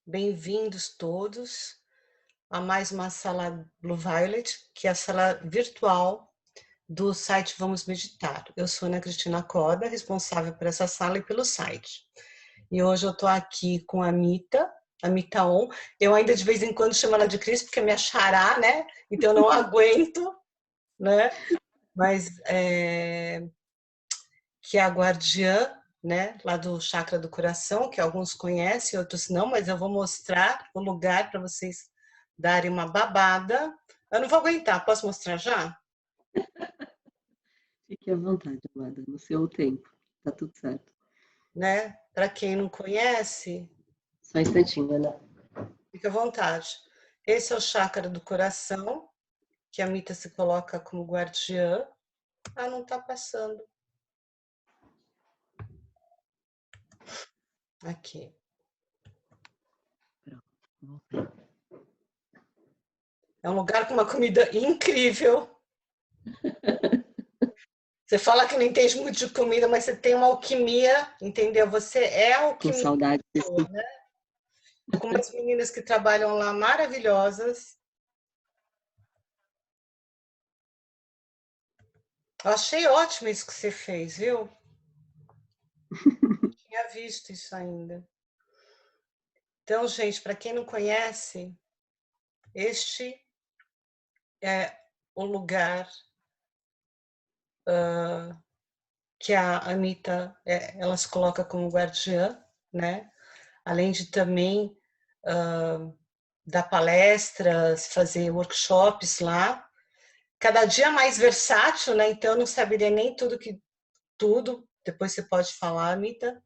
Bem-vindos todos a mais uma sala Blue Violet, que é a sala virtual do site Vamos Meditar. Eu sou Ana Cristina Coda, responsável por essa sala e pelo site. E hoje eu estou aqui com a Mita On. Eu ainda de vez em quando chamo ela de Cris, porque é minha xará, né? Então eu não aguento, né? Mas que é a guardiã, né, lá do chakra do coração, que alguns conhecem, outros não, mas eu vou mostrar o lugar para vocês darem uma babada. Eu não vou aguentar, posso mostrar já? Fique à vontade, amada, no seu tempo. Tá tudo certo. Né? Para quem não conhece, Só um instantinho, Ana. fica à vontade. Esse é o chakra do coração, que a Mita se coloca como guardiã. Ah, não está passando. Aqui. Pronto, voltei. É um lugar com uma comida incrível. Você fala que não entende muito de comida, mas você tem uma alquimia, entendeu? Você é Com alquimia, saudade desse... né? Com umas meninas que trabalham lá maravilhosas. Eu achei ótimo isso que você fez, viu? Não tinha visto isso ainda. Então, gente, para quem não conhece, este é o lugar que a Anitta, ela se coloca como guardiã, né? Além de também dar palestras, fazer workshops lá. Cada dia mais versátil, né? Então, eu não saberia nem tudo. Depois você pode falar, Anitta.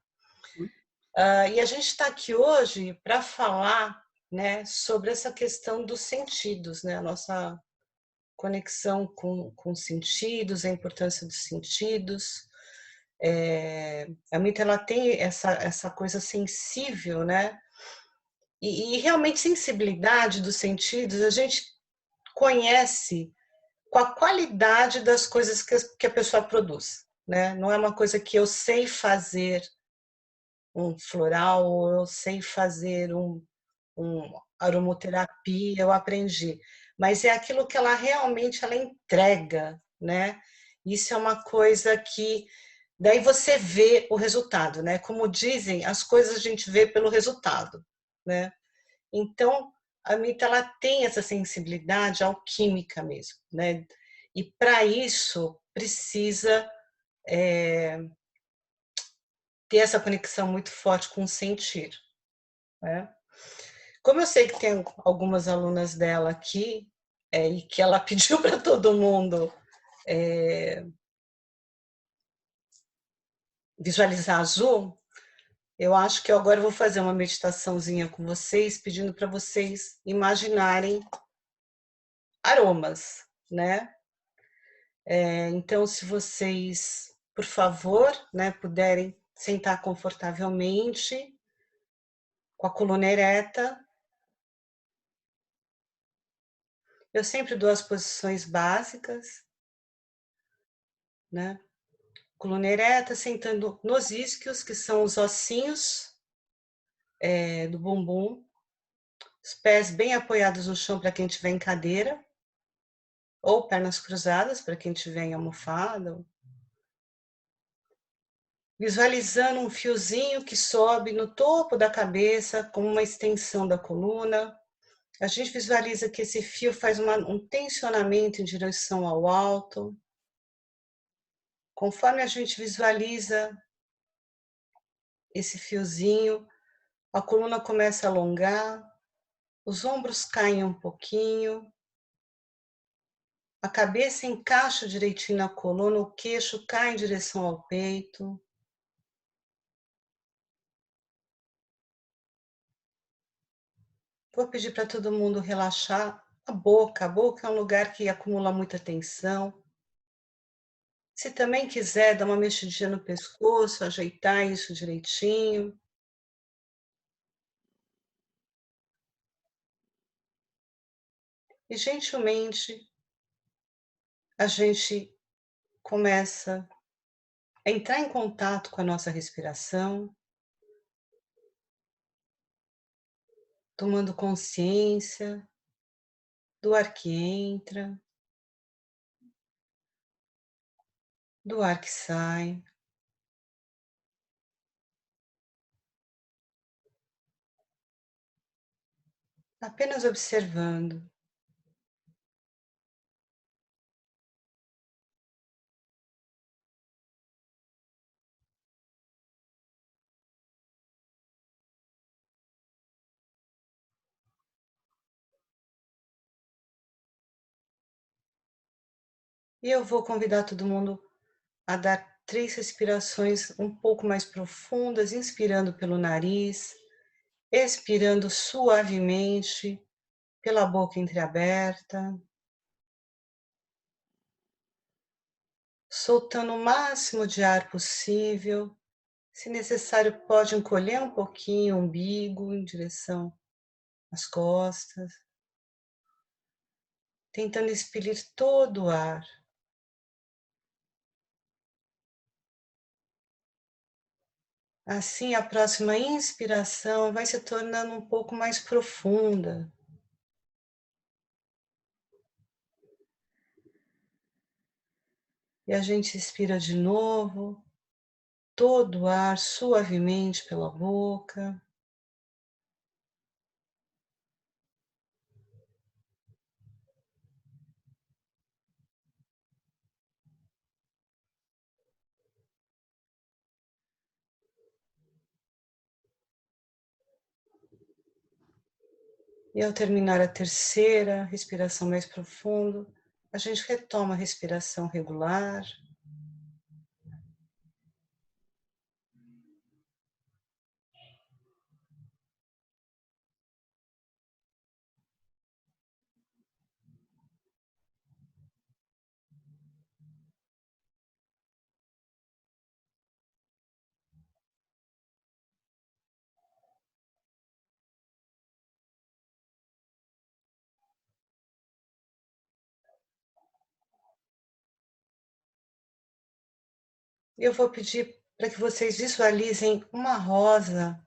E a gente está aqui hoje para falar, né, sobre essa questão dos sentidos, né, a nossa conexão com sentidos, a importância dos sentidos. A Mita ela tem essa coisa sensível, né? E realmente sensibilidade dos sentidos a gente conhece com a qualidade das coisas que a pessoa produz, né? Não é uma coisa que eu sei fazer um floral, ou eu sei fazer aromoterapia, eu aprendi. Mas é aquilo que ela realmente ela entrega, né? Isso é uma coisa que daí você vê o resultado, né? Como dizem, as coisas a gente vê pelo resultado, né? Então, a Mita ela tem essa sensibilidade alquímica mesmo, né? E para isso precisa ter essa conexão muito forte com o sentir, né? Como eu sei que tem algumas alunas dela aqui, e que ela pediu para todo mundo visualizar azul, eu acho que eu agora vou fazer uma meditaçãozinha com vocês, pedindo para vocês imaginarem aromas, né? Então, se vocês, por favor, né, puderem sentar confortavelmente, com a coluna ereta. Eu sempre dou as posições básicas, né? Coluna ereta, sentando nos isquios, que são os ossinhos do bumbum, os pés bem apoiados no chão para quem estiver em cadeira, ou pernas cruzadas para quem estiver em almofada. Visualizando um fiozinho que sobe no topo da cabeça, como uma extensão da coluna. A gente visualiza que esse fio faz um tensionamento em direção ao alto. Conforme a gente visualiza esse fiozinho, a coluna começa a alongar, os ombros caem um pouquinho, a cabeça encaixa direitinho na coluna, o queixo cai em direção ao peito. Vou pedir para todo mundo relaxar a boca. A boca é um lugar que acumula muita tensão. Se também quiser dar uma mexidinha no pescoço, ajeitar isso direitinho. E gentilmente a gente começa a entrar em contato com a nossa respiração. tomando consciência do ar que entra, do ar que sai. Apenas observando. E eu vou convidar todo mundo a dar 3 respirações um pouco mais profundas, inspirando pelo nariz, expirando suavemente pela boca entreaberta, soltando o máximo de ar possível. Se necessário, pode encolher um pouquinho o umbigo em direção às costas, tentando expelir todo o ar. Assim, a próxima inspiração vai se tornando um pouco mais profunda. E a gente expira de novo, todo o ar suavemente pela boca. E ao terminar a terceira respiração mais profunda, a gente retoma a respiração regular. Eu vou pedir para que vocês visualizem uma rosa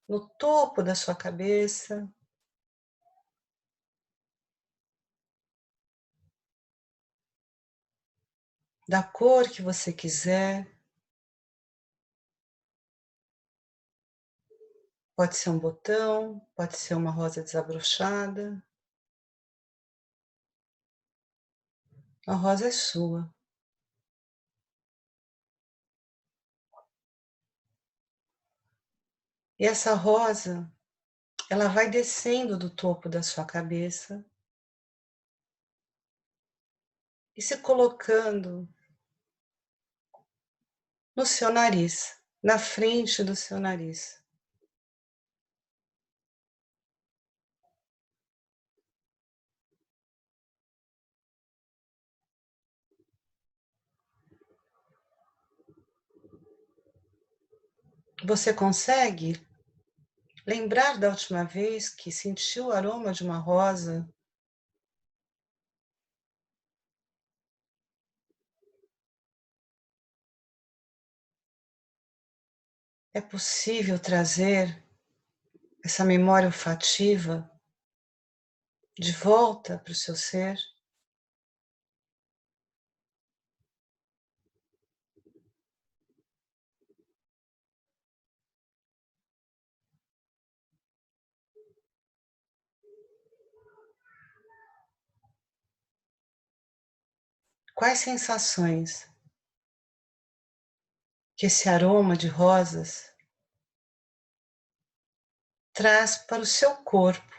no topo da sua cabeça, da cor que você quiser. Pode ser um botão, pode ser uma rosa desabrochada. A rosa é sua. E essa rosa, ela vai descendo do topo da sua cabeça e se colocando no seu nariz, na frente do seu nariz. Você consegue lembrar da última vez que sentiu o aroma de uma rosa? É possível trazer essa memória olfativa de volta para o seu ser? Quais sensações que esse aroma de rosas traz para o seu corpo?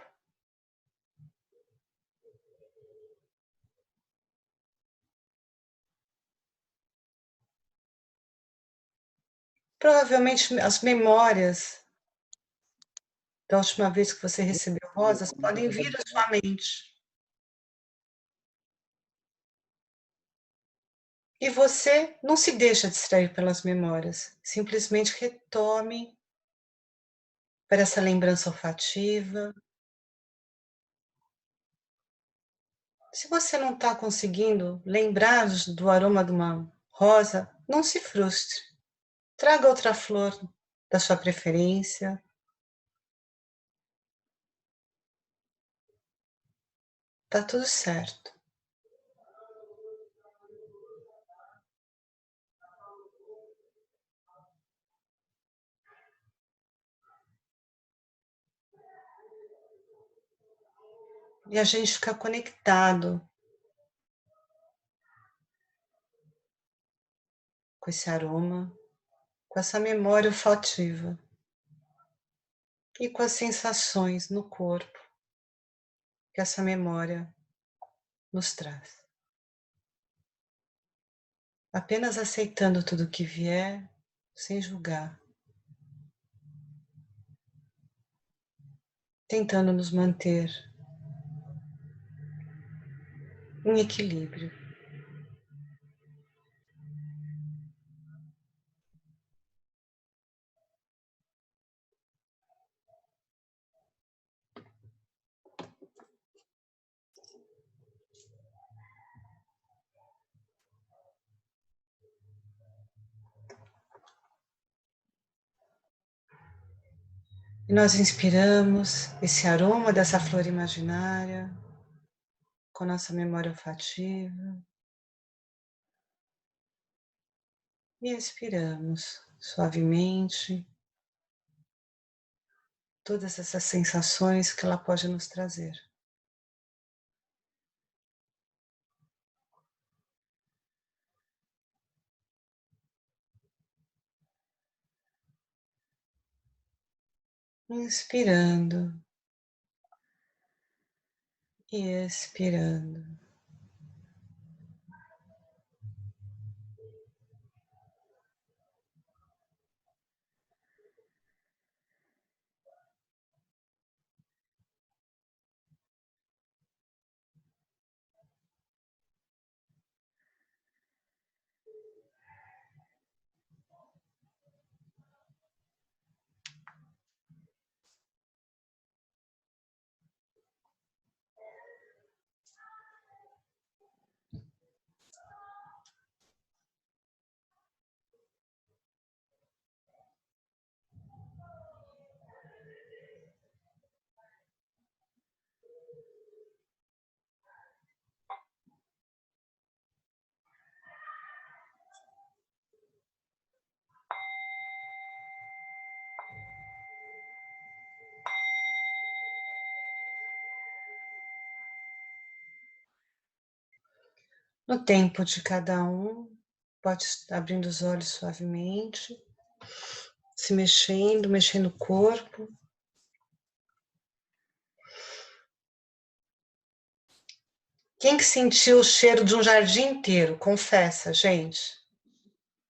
Provavelmente as memórias da última vez que você recebeu rosas podem vir à sua mente. E você não se deixa distrair pelas memórias, simplesmente retome para essa lembrança olfativa. Se você não está conseguindo lembrar do aroma de uma rosa, não se frustre. Traga outra flor da sua preferência. Tá tudo certo. E a gente fica conectado com esse aroma, com essa memória olfativa e com as sensações no corpo que essa memória nos traz. Apenas aceitando tudo que vier, sem julgar, tentando nos manter em equilíbrio. E nós inspiramos esse aroma dessa flor imaginária com nossa memória olfativa e expiramos suavemente todas essas sensações que ela pode nos trazer. Inspirando e expirando. No tempo de cada um, pode abrindo os olhos suavemente, se mexendo, mexendo o corpo. Quem que sentiu o cheiro de um jardim inteiro? Confessa, gente.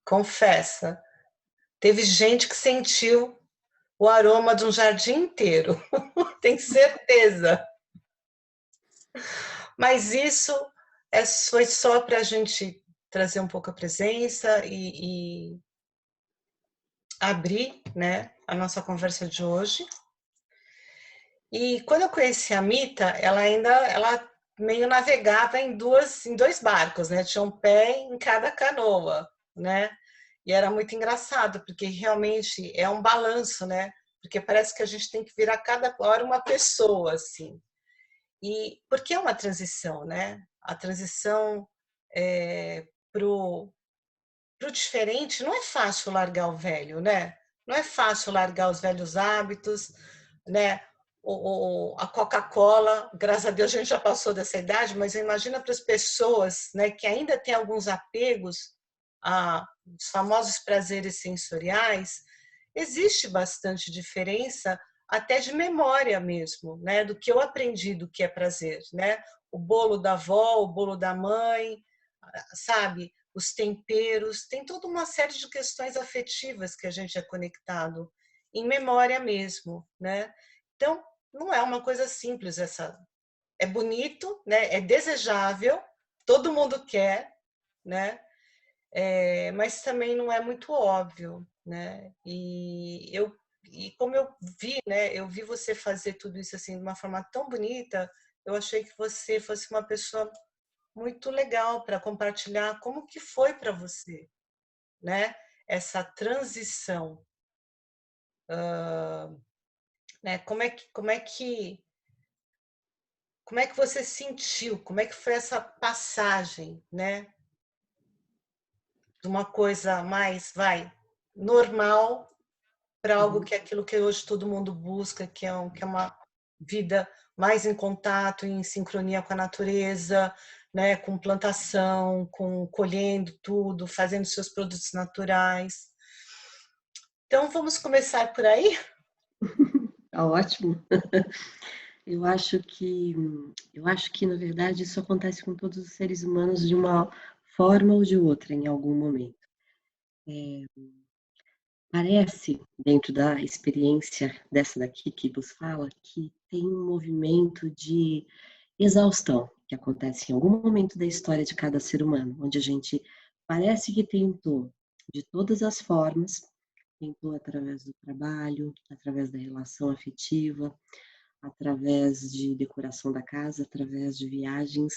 Confessa. Teve gente que sentiu o aroma de um jardim inteiro. Tem certeza. Mas isso foi só para a gente trazer um pouco a presença e abrir, né, a nossa conversa de hoje. E quando eu conheci a Mita, ela meio navegava em dois barcos, né? Tinha um pé em cada canoa, né? E era muito engraçado, porque realmente é um balanço, né? Porque parece que a gente tem que virar cada hora uma pessoa, assim. E porque é uma transição, né? A transição pro diferente não é fácil largar o velho, né? Não é fácil largar os velhos hábitos, né? A Coca-Cola, graças a Deus a gente já passou dessa idade, mas imagina para as pessoas, né, que ainda têm alguns apegos a os famosos prazeres sensoriais, existe bastante diferença até de memória mesmo, né, do que eu aprendi do que é prazer, né? O bolo da avó, o bolo da mãe, sabe? Os temperos, tem toda uma série de questões afetivas que a gente é conectado em memória mesmo, né? Então, não é uma coisa simples essa. É bonito, né? É desejável, todo mundo quer, né? Mas também não é muito óbvio, né? E como eu vi, né? Eu vi você fazer tudo isso assim de uma forma tão bonita. Eu achei que você fosse uma pessoa muito legal para compartilhar como que foi para você, né? Essa transição, né? Como é que como é que você sentiu? Como é que foi essa passagem, né? De uma coisa mais, vai, normal para algo Uhum. que é aquilo que hoje todo mundo busca, que é uma vida mais em contato, em sincronia com a natureza, né, com plantação, com colhendo tudo, fazendo seus produtos naturais. Então vamos começar por aí? Tá ótimo. Eu acho que eu acho que, na verdade, isso acontece com todos os seres humanos de uma forma ou de outra, em algum momento. Parece, dentro da experiência dessa daqui que vos fala, que tem um movimento de exaustão que acontece em algum momento da história de cada ser humano, onde a gente parece que tentou de todas as formas, tentou através do trabalho, através da relação afetiva, através de decoração da casa, através de viagens,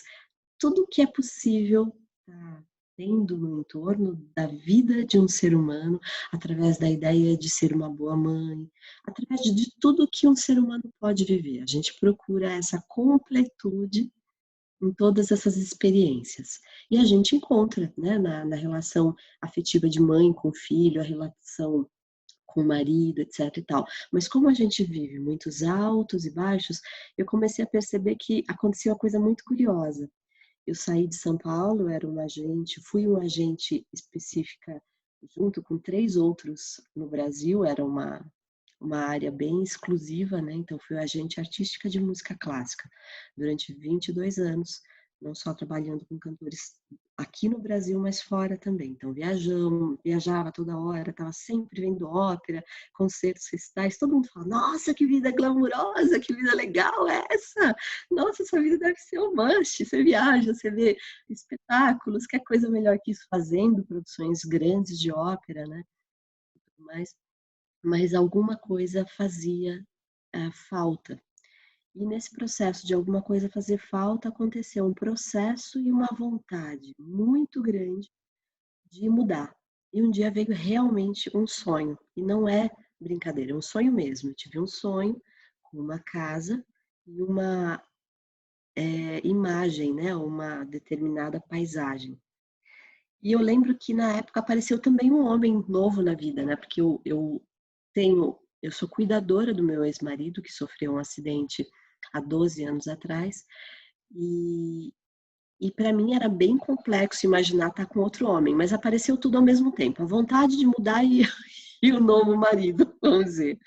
tudo que é possível tá tendo no entorno da vida de um ser humano, através da ideia de ser uma boa mãe, através de tudo que um ser humano pode viver. A gente procura essa completude em todas essas experiências. E a gente encontra, né, na relação afetiva de mãe com filho, a relação com o marido, etc e tal. Mas como a gente vive muitos altos e baixos, eu comecei a perceber que aconteceu uma coisa muito curiosa. Eu saí de São Paulo, era uma agente, fui uma agente específica junto com 3 outros no Brasil, era uma área bem exclusiva, né, então fui agente artística de música clássica durante 22 anos, não só trabalhando com cantores aqui no Brasil, mas fora também. Então viajava toda hora, estava sempre vendo ópera, concertos, recitais, todo mundo fala: "Nossa, que vida glamurosa, que vida legal é essa? Nossa, essa vida deve ser um must, você viaja, você vê espetáculos, quer coisa melhor que isso?", fazendo produções grandes de ópera, né, mas alguma coisa fazia, falta. E nesse processo de alguma coisa fazer falta, aconteceu um processo e uma vontade muito grande de mudar. E um dia veio realmente um sonho, e não é brincadeira, é um sonho mesmo. Eu tive um sonho com uma casa e uma, imagem, né, uma determinada paisagem. E eu lembro que na época apareceu também um homem novo na vida, né, porque eu sou cuidadora do meu ex-marido, que sofreu um acidente há 12 anos atrás, e para mim era bem complexo imaginar estar com outro homem, mas apareceu tudo ao mesmo tempo, a vontade de mudar e e o novo marido, vamos dizer.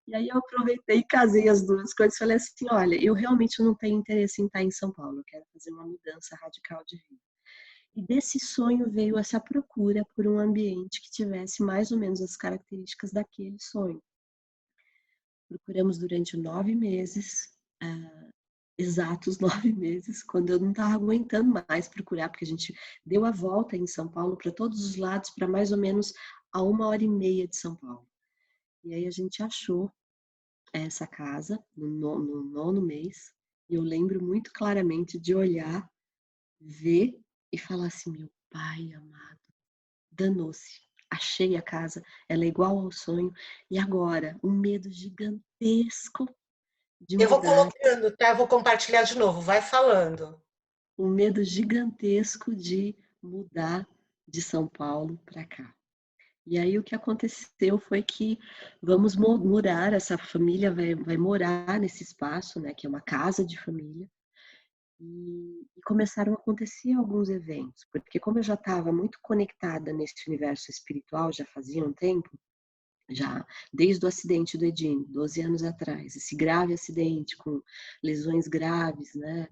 E aí eu aproveitei e casei as 2 coisas, falei assim: "Olha, eu realmente não tenho interesse em estar em São Paulo, eu quero fazer uma mudança radical de vida". E desse sonho veio essa procura por um ambiente que tivesse mais ou menos as características daquele sonho. Procuramos durante 9 meses, exatos 9 meses, quando eu não estava aguentando mais procurar, porque a gente deu a volta em São Paulo para todos os lados, para mais ou menos a 1 hora e meia de São Paulo. E aí a gente achou essa casa no 9º mês, e eu lembro muito claramente de olhar, ver e falar assim: "Meu pai amado, danou-se, achei a casa, ela é igual ao sonho, e agora um medo gigantesco de Eu vou mudar, colocando, tá? Eu vou compartilhar de novo, vai falando. um medo gigantesco de mudar de São Paulo para cá". E aí o que aconteceu foi que vamos morar, essa família vai morar nesse espaço, né, que é uma casa de família, e começaram a acontecer alguns eventos, porque como eu já estava muito conectada nesse universo espiritual, já fazia um tempo, já desde o acidente do Edinho, 12 anos atrás, esse grave acidente com lesões graves, né,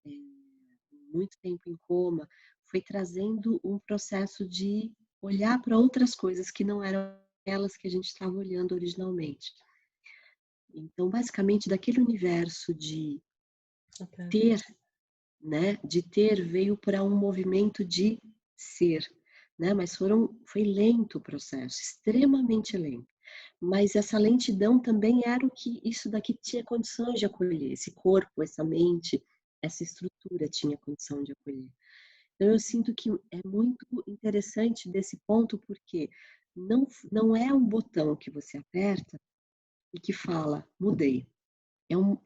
eh, muito tempo em coma, foi trazendo um processo de olhar para outras coisas que não eram aquelas que a gente estava olhando originalmente. Então, basicamente, daquele universo de Ok. ter, né, de ter veio para um movimento de ser, né, mas foi lento o processo, extremamente lento. Mas essa lentidão também era o que isso daqui tinha condições de acolher, esse corpo, essa mente, essa estrutura tinha condição de acolher. Então eu sinto que é muito interessante desse ponto, porque não é um botão que você aperta e que fala: "Mudei".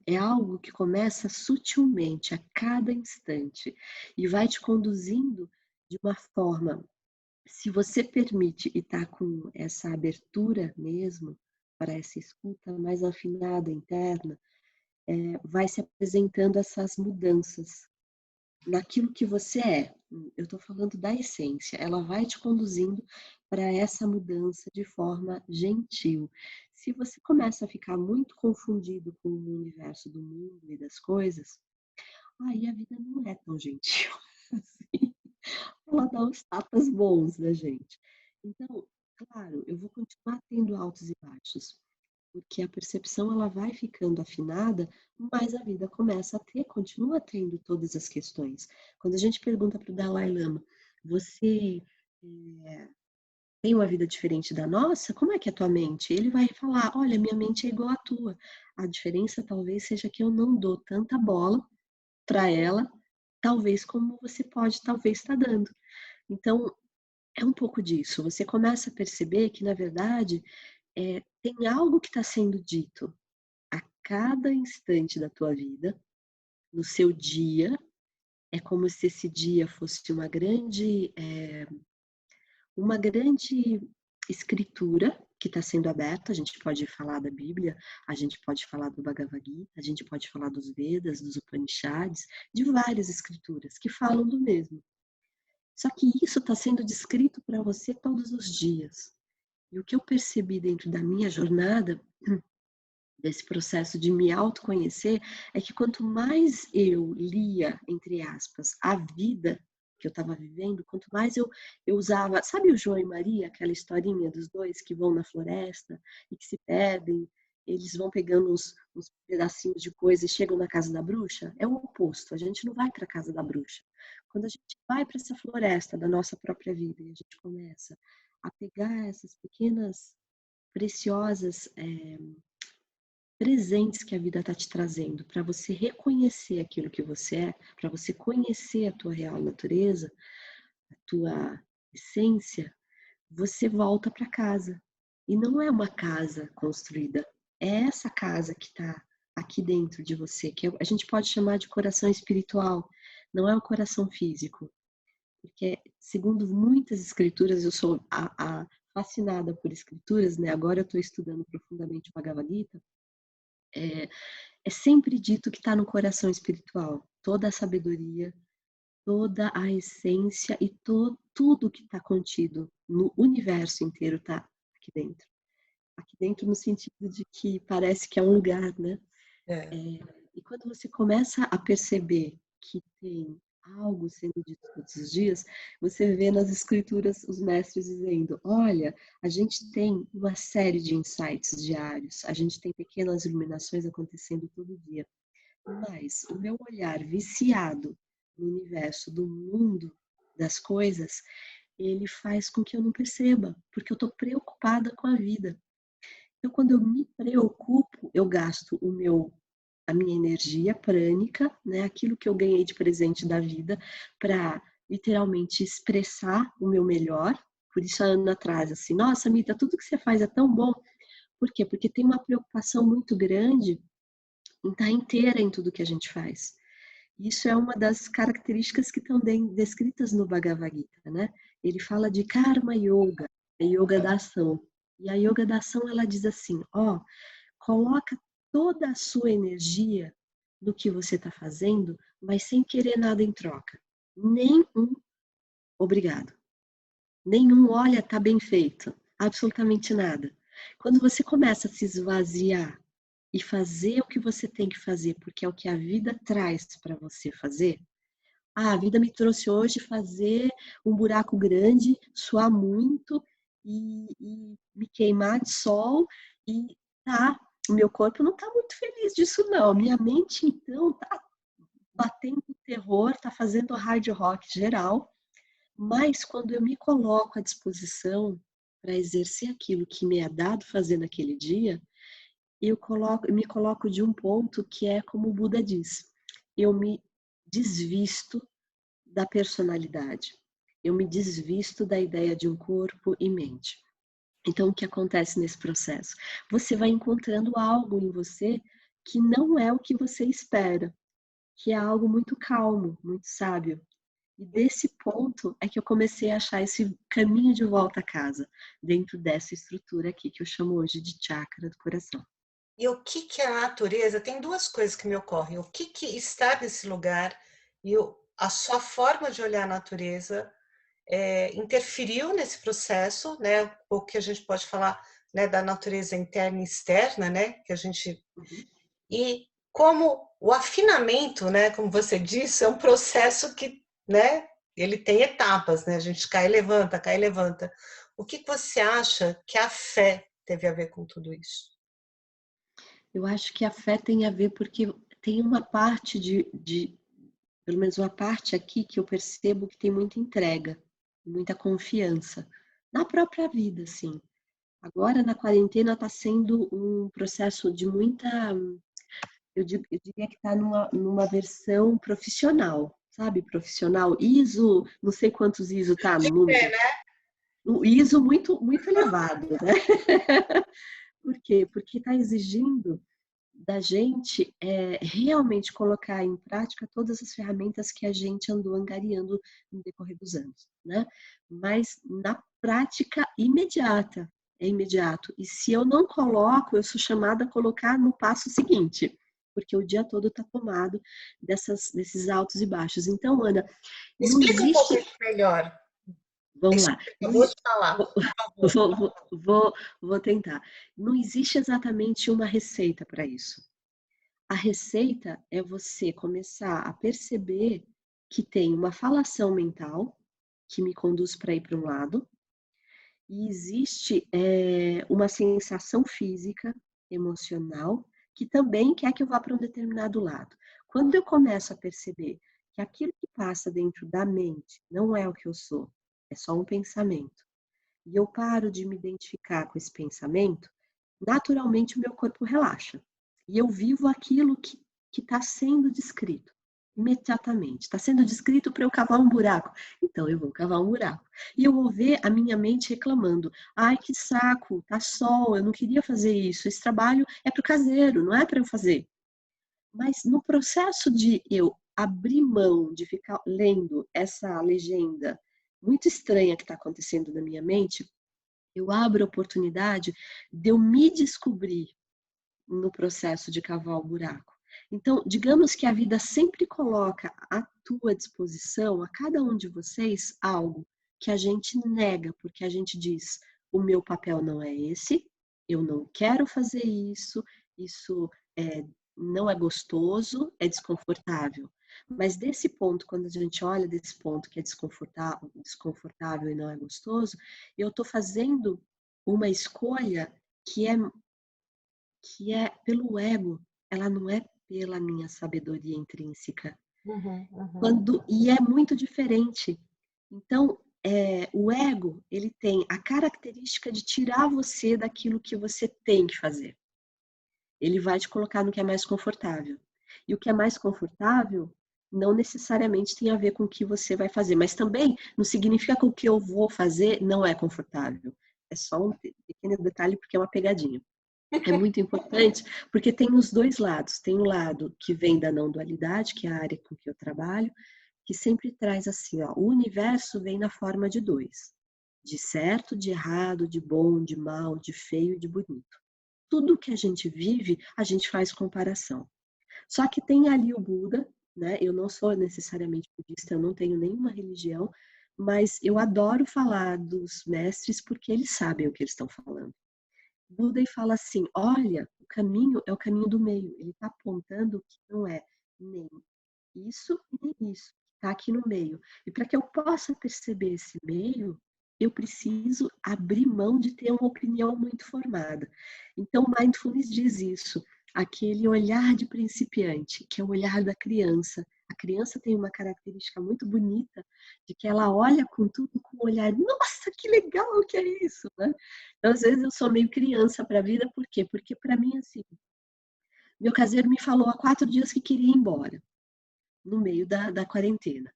É algo que começa sutilmente, a cada instante, e vai te conduzindo de uma forma, se você permite e está com essa abertura mesmo, para essa escuta mais afinada interna, vai se apresentando essas mudanças naquilo que você é. Eu estou falando da essência, ela vai te conduzindo para essa mudança de forma gentil. Se você começa a ficar muito confundido com o universo do mundo e das coisas, aí a vida não é tão gentil assim. Ela dá uns tapas bons na gente. Então, claro, eu vou continuar tendo altos e baixos, porque a percepção ela vai ficando afinada, mas a vida começa a ter, continua tendo todas as questões. Quando a gente pergunta para o Dalai Lama, você tem uma vida diferente da nossa? Como é que é a tua mente? Ele vai falar, olha, minha mente é igual à tua. A diferença talvez seja que eu não dou tanta bola para ela, talvez como você pode, talvez estar dando. Então, é um pouco disso. Você começa a perceber que, na verdade, tem algo que está sendo dito a cada instante da tua vida, no seu dia. É como se esse dia fosse uma grande escritura que está sendo aberta. A gente pode falar da Bíblia, a gente pode falar do Bhagavad Gita, a gente pode falar dos Vedas, dos Upanishads, de várias escrituras que falam do mesmo. Só que isso está sendo descrito para você todos os dias. E o que eu percebi dentro da minha jornada, desse processo de me autoconhecer, é que quanto mais eu lia, entre aspas, a vida que eu estava vivendo, quanto mais eu usava, sabe o João e Maria, aquela historinha dos dois que vão na floresta e que se perdem, eles vão pegando uns pedacinhos de coisa e chegam na casa da bruxa? É o oposto, a gente não vai para a casa da bruxa. Quando a gente vai para essa floresta da nossa própria vida e a gente começa a pegar essas pequenas, preciosas presentes que a vida está te trazendo, para você reconhecer aquilo que você é, para você conhecer a tua real natureza, a tua essência, você volta para casa. E não é uma casa construída, é essa casa que está aqui dentro de você, que a gente pode chamar de coração espiritual, não é o coração físico. Porque, segundo muitas escrituras, eu sou fascinada por escrituras, né? Agora eu estou estudando profundamente o Bhagavad Gita. É sempre dito que está no coração espiritual. Toda a sabedoria, toda a essência e tudo que está contido no universo inteiro está aqui dentro. Aqui dentro no sentido de que parece que é um lugar, né? E quando você começa a perceber que tem algo sendo dito todos os dias, você vê nas escrituras os mestres dizendo, olha, a gente tem uma série de insights diários, a gente tem pequenas iluminações acontecendo todo dia, mas o meu olhar viciado no universo, do mundo, das coisas, ele faz com que eu não perceba, porque eu estou preocupada com a vida. Então, quando eu me preocupo, eu gasto a minha energia prânica, né, aquilo que eu ganhei de presente da vida, para literalmente expressar o meu melhor. Por isso, a Ana traz assim, nossa, Mita, tudo que você faz é tão bom. Por quê? Porque tem uma preocupação muito grande em estar inteira em tudo que a gente faz. Isso é uma das características que estão descritas no Bhagavad Gita, né? Ele fala de Karma Yoga, a yoga da ação. E a yoga da ação, ela diz assim, coloca toda a sua energia no que você está fazendo, mas sem querer nada em troca. Nem um obrigado. Nenhum olha, tá bem feito. Absolutamente nada. Quando você começa a se esvaziar e fazer o que você tem que fazer, porque é o que a vida traz para você fazer. A vida me trouxe hoje fazer um buraco grande, suar muito e me queimar de sol e o meu corpo não está muito feliz disso não. Minha mente então está batendo terror, está fazendo hard rock geral, mas quando eu me coloco à disposição para exercer aquilo que me é dado fazer naquele dia, eu me coloco de um ponto que é como o Buda diz, eu me desvisto da personalidade, eu me desvisto da ideia de um corpo e mente. Então, o que acontece nesse processo? Você vai encontrando algo em você que não é o que você espera, que é algo muito calmo, muito sábio. E desse ponto é que eu comecei a achar esse caminho de volta a casa, dentro dessa estrutura aqui, que eu chamo hoje de chakra do coração. E o que que a natureza tem duas coisas que me ocorrem. O que que estar nesse lugar e a sua forma de olhar a natureza interferiu nesse processo, né? O que a gente pode falar, né, da natureza interna e externa, né? Que a gente Uhum. e como o afinamento, né? Como você disse, é um processo que, né? Ele tem etapas, né? A gente cai e levanta, cai e levanta. O que que você acha que a fé teve a ver com tudo isso? Eu acho que a fé tem a ver porque tem uma parte pelo menos uma parte aqui que eu percebo que tem muita entrega, muita confiança na própria vida, assim. Agora na quarentena está sendo um processo de muita, eu diria que está numa versão profissional, sabe? Profissional, ISO, não sei quantos ISO tá no É, número, né? um ISO muito, muito elevado, né? Por quê? Porque está exigindo da gente realmente colocar em prática todas as ferramentas que a gente andou angariando no decorrer dos anos, né? Mas na prática imediata, é imediato. E se eu não coloco, eu sou chamada a colocar no passo seguinte, porque o dia todo está tomado desses altos e baixos. Então, Ana, não Explica um pouco existe. isso melhor. Vamos Isso lá. que você Não, acabou de falar, vou, por favor. vou tentar. Não existe exatamente uma receita para isso. A receita é você começar a perceber que tem uma falação mental que me conduz para ir para um lado, e existe uma sensação física, emocional, que também quer que eu vá para um determinado lado. Quando eu começo a perceber que aquilo que passa dentro da mente não é o que eu sou, é só um pensamento, e eu paro de me identificar com esse pensamento, naturalmente o meu corpo relaxa. E eu vivo aquilo que está sendo descrito imediatamente. Está sendo descrito para eu cavar um buraco. Então eu vou cavar um buraco. E eu vou ver a minha mente reclamando. Ai, que saco, tá sol, eu não queria fazer isso. Esse trabalho é para o caseiro, não é para eu fazer. Mas no processo de eu abrir mão de ficar lendo essa legenda muito estranha que está acontecendo na minha mente, eu abro a oportunidade de eu me descobrir no processo de cavar o buraco. Então, digamos que a vida sempre coloca à tua disposição, a cada um de vocês, algo que a gente nega, porque a gente diz: o meu papel não é esse, eu não quero fazer isso, isso é, não é gostoso, é desconfortável. Mas desse ponto, quando a gente olha desse ponto que é desconfortável e não é gostoso, eu estou fazendo uma escolha que é pelo ego, ela não é pela minha sabedoria intrínseca. Uhum, uhum. E é muito diferente. Então, o ego, ele tem a característica de tirar você daquilo que você tem que fazer. Ele vai te colocar no que é mais confortável. E o que é mais confortável não necessariamente tem a ver com o que você vai fazer, mas também não significa que o que eu vou fazer não é confortável. É só um pequeno detalhe porque é uma pegadinha. É muito importante, porque tem os dois lados. Tem um lado que vem da não dualidade, que é a área com que eu trabalho, que sempre traz assim, ó, o universo vem na forma de dois, de certo, de errado, de bom, de mal, de feio e de bonito. Tudo que a gente vive, a gente faz comparação. Só que tem ali o Buda, né? Eu não sou necessariamente budista, eu não tenho nenhuma religião, mas eu adoro falar dos mestres porque eles sabem o que eles estão falando. Buda e fala assim: olha, o caminho é o caminho do meio. Ele está apontando que não é nem isso e nem isso. Está aqui no meio. E para que eu possa perceber esse meio, eu preciso abrir mão de ter uma opinião muito formada. Então, o Mindfulness diz isso. Aquele olhar de principiante, que é o olhar da criança. A criança tem uma característica muito bonita de que ela olha com tudo com um olhar, nossa, que legal que é isso, né? Então, às vezes eu sou meio criança para a vida, por quê? Porque para mim, assim, meu caseiro me falou há 4 dias que queria ir embora, no meio da quarentena.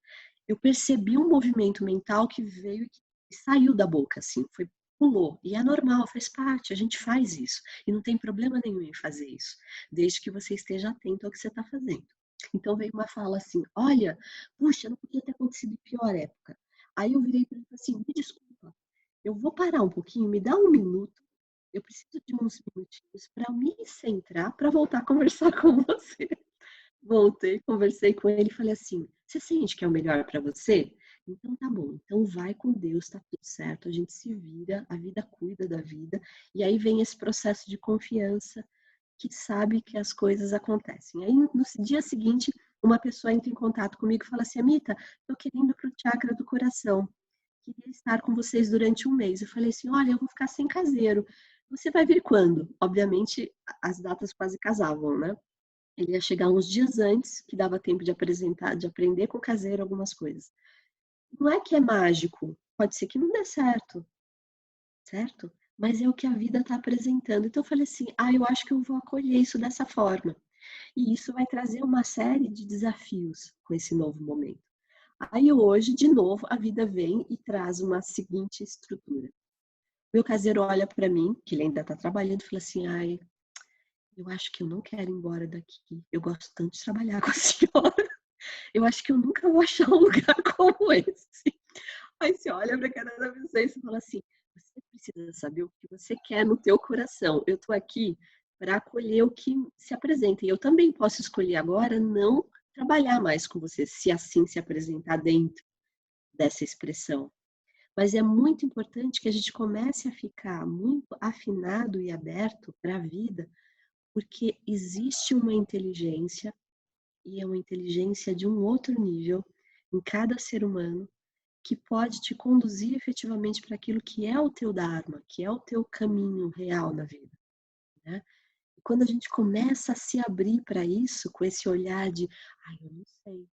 Eu percebi um movimento mental que veio e saiu da boca, assim, foi pulou. E é normal, faz parte, a gente faz isso. E não tem problema nenhum em fazer isso, desde que você esteja atento ao que você está fazendo. Então veio uma fala assim, olha, puxa, não podia ter acontecido em pior época. Aí eu virei para ele e falei assim, me desculpa, eu vou parar um pouquinho, me dá um minuto, eu preciso de uns minutinhos para me centrar, para voltar a conversar com você. Voltei, conversei com ele e falei assim: "Você sente que é o melhor para você? Então tá bom, então vai com Deus, tá tudo certo, a gente se vira, a vida cuida da vida". E aí vem esse processo de confiança, que sabe que as coisas acontecem. Aí no dia seguinte, uma pessoa entra em contato comigo e fala assim: "Amita, tô querendo ir para o chakra do coração, queria estar com vocês durante um mês". Eu falei assim: "Olha, eu vou ficar sem caseiro, você vai vir quando?". Obviamente as datas quase casavam, né. Ele ia chegar uns dias antes, que dava tempo de apresentar, de aprender com o caseiro algumas coisas. Não é que é mágico, pode ser que não dê certo, certo? Mas é o que a vida está apresentando. Então eu falei assim: "Ah, eu acho que eu vou acolher isso dessa forma". E isso vai trazer uma série de desafios com esse novo momento. Aí hoje, de novo, a vida vem e traz uma seguinte estrutura. Meu caseiro olha para mim, que ele ainda está trabalhando, e fala assim: "Ai, eu acho que eu não quero ir embora daqui. Eu gosto tanto de trabalhar com a senhora". Eu acho que eu nunca vou achar um lugar como esse. Aí você olha pra cara da pessoa e você fala assim: "Você precisa saber o que você quer no teu coração. Eu tô aqui para acolher o que se apresenta. E eu também posso escolher agora não trabalhar mais com você, se assim se apresentar dentro dessa expressão". Mas é muito importante que a gente comece a ficar muito afinado e aberto para a vida, porque existe uma inteligência e é uma inteligência de um outro nível em cada ser humano que pode te conduzir efetivamente para aquilo que é o teu dharma, que é o teu caminho real na vida, né? E quando a gente começa a se abrir para isso, com esse olhar de, ai, eu não sei.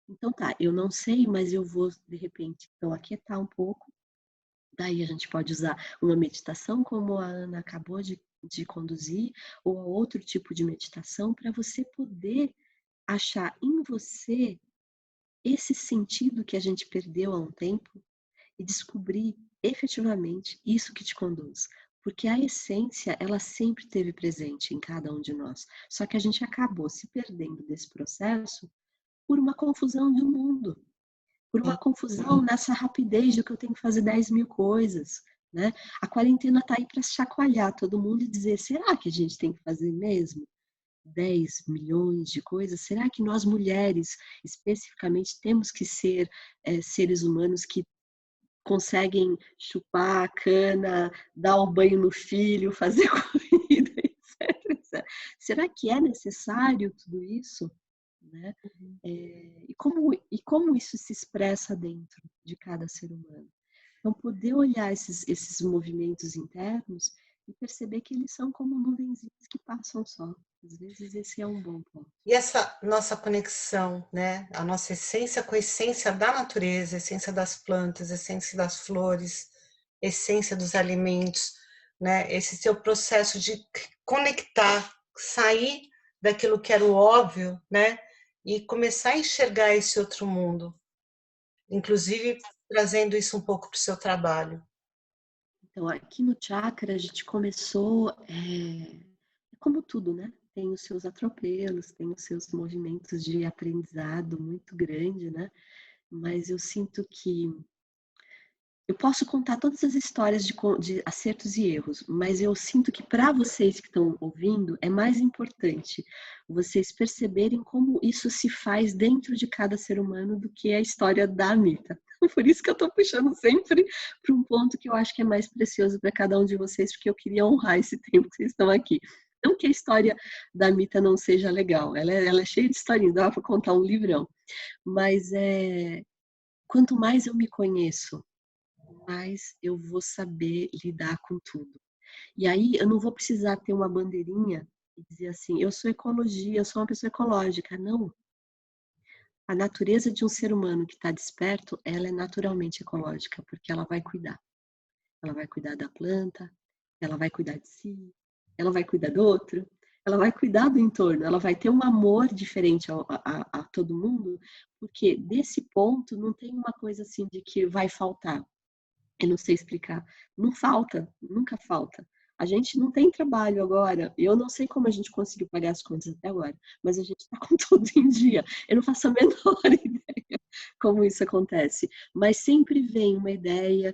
Então tá, eu não sei, mas eu vou, de repente, então aquietar um pouco. Daí a gente pode usar uma meditação como a Ana acabou de conduzir, ou outro tipo de meditação para você poder achar em você esse sentido que a gente perdeu há um tempo e descobrir efetivamente isso que te conduz. Porque a essência, ela sempre esteve presente em cada um de nós. Só que a gente acabou se perdendo desse processo por uma confusão do mundo, por uma confusão nessa rapidez de que eu tenho que fazer 10.000 coisas, né? A quarentena está aí para chacoalhar todo mundo e dizer, será que a gente tem que fazer mesmo 10 milhões de coisas? Será que nós mulheres, especificamente, temos que ser seres humanos que conseguem chupar a cana, dar o banho no filho, fazer comida, etc, etc. Será que é necessário tudo isso? Né? E como isso se expressa dentro de cada ser humano? Então, poder olhar esses movimentos internos e perceber que eles são como nuvenzinhas que passam só. Às vezes esse é um bom ponto. E essa nossa conexão, né, a nossa essência com a essência da natureza, a essência das plantas, a essência das flores, a essência dos alimentos, né, esse seu processo de conectar, sair daquilo que era o óbvio, né, e começar a enxergar esse outro mundo, inclusive trazendo isso um pouco para o seu trabalho. Então, aqui no chakra a gente começou, como tudo, né? Tem os seus atropelos, tem os seus movimentos de aprendizado muito grande, né? Mas eu sinto que eu posso contar todas as histórias de acertos e erros, mas eu sinto que para vocês que estão ouvindo, é mais importante vocês perceberem como isso se faz dentro de cada ser humano do que a história da Amita. Por isso que eu estou puxando sempre para um ponto que eu acho que é mais precioso para cada um de vocês, porque eu queria honrar esse tempo que vocês estão aqui. Não que a história da Amita não seja legal, ela é cheia de historinhas, dá para contar um livrão. Mas quanto mais eu me conheço, mais eu vou saber lidar com tudo. E aí eu não vou precisar ter uma bandeirinha e dizer assim, eu sou ecologia, eu sou uma pessoa ecológica. Não. A natureza de um ser humano que está desperto, ela é naturalmente ecológica, porque ela vai cuidar. Ela vai cuidar da planta, ela vai cuidar de si, ela vai cuidar do outro, ela vai cuidar do entorno, ela vai ter um amor diferente a todo mundo, porque desse ponto não tem uma coisa assim de que vai faltar. Eu não sei explicar. Não falta, nunca falta. A gente não tem trabalho agora. Eu não sei como a gente conseguiu pagar as contas até agora, mas a gente está com tudo em dia. Eu não faço a menor ideia como isso acontece. Mas sempre vem uma ideia,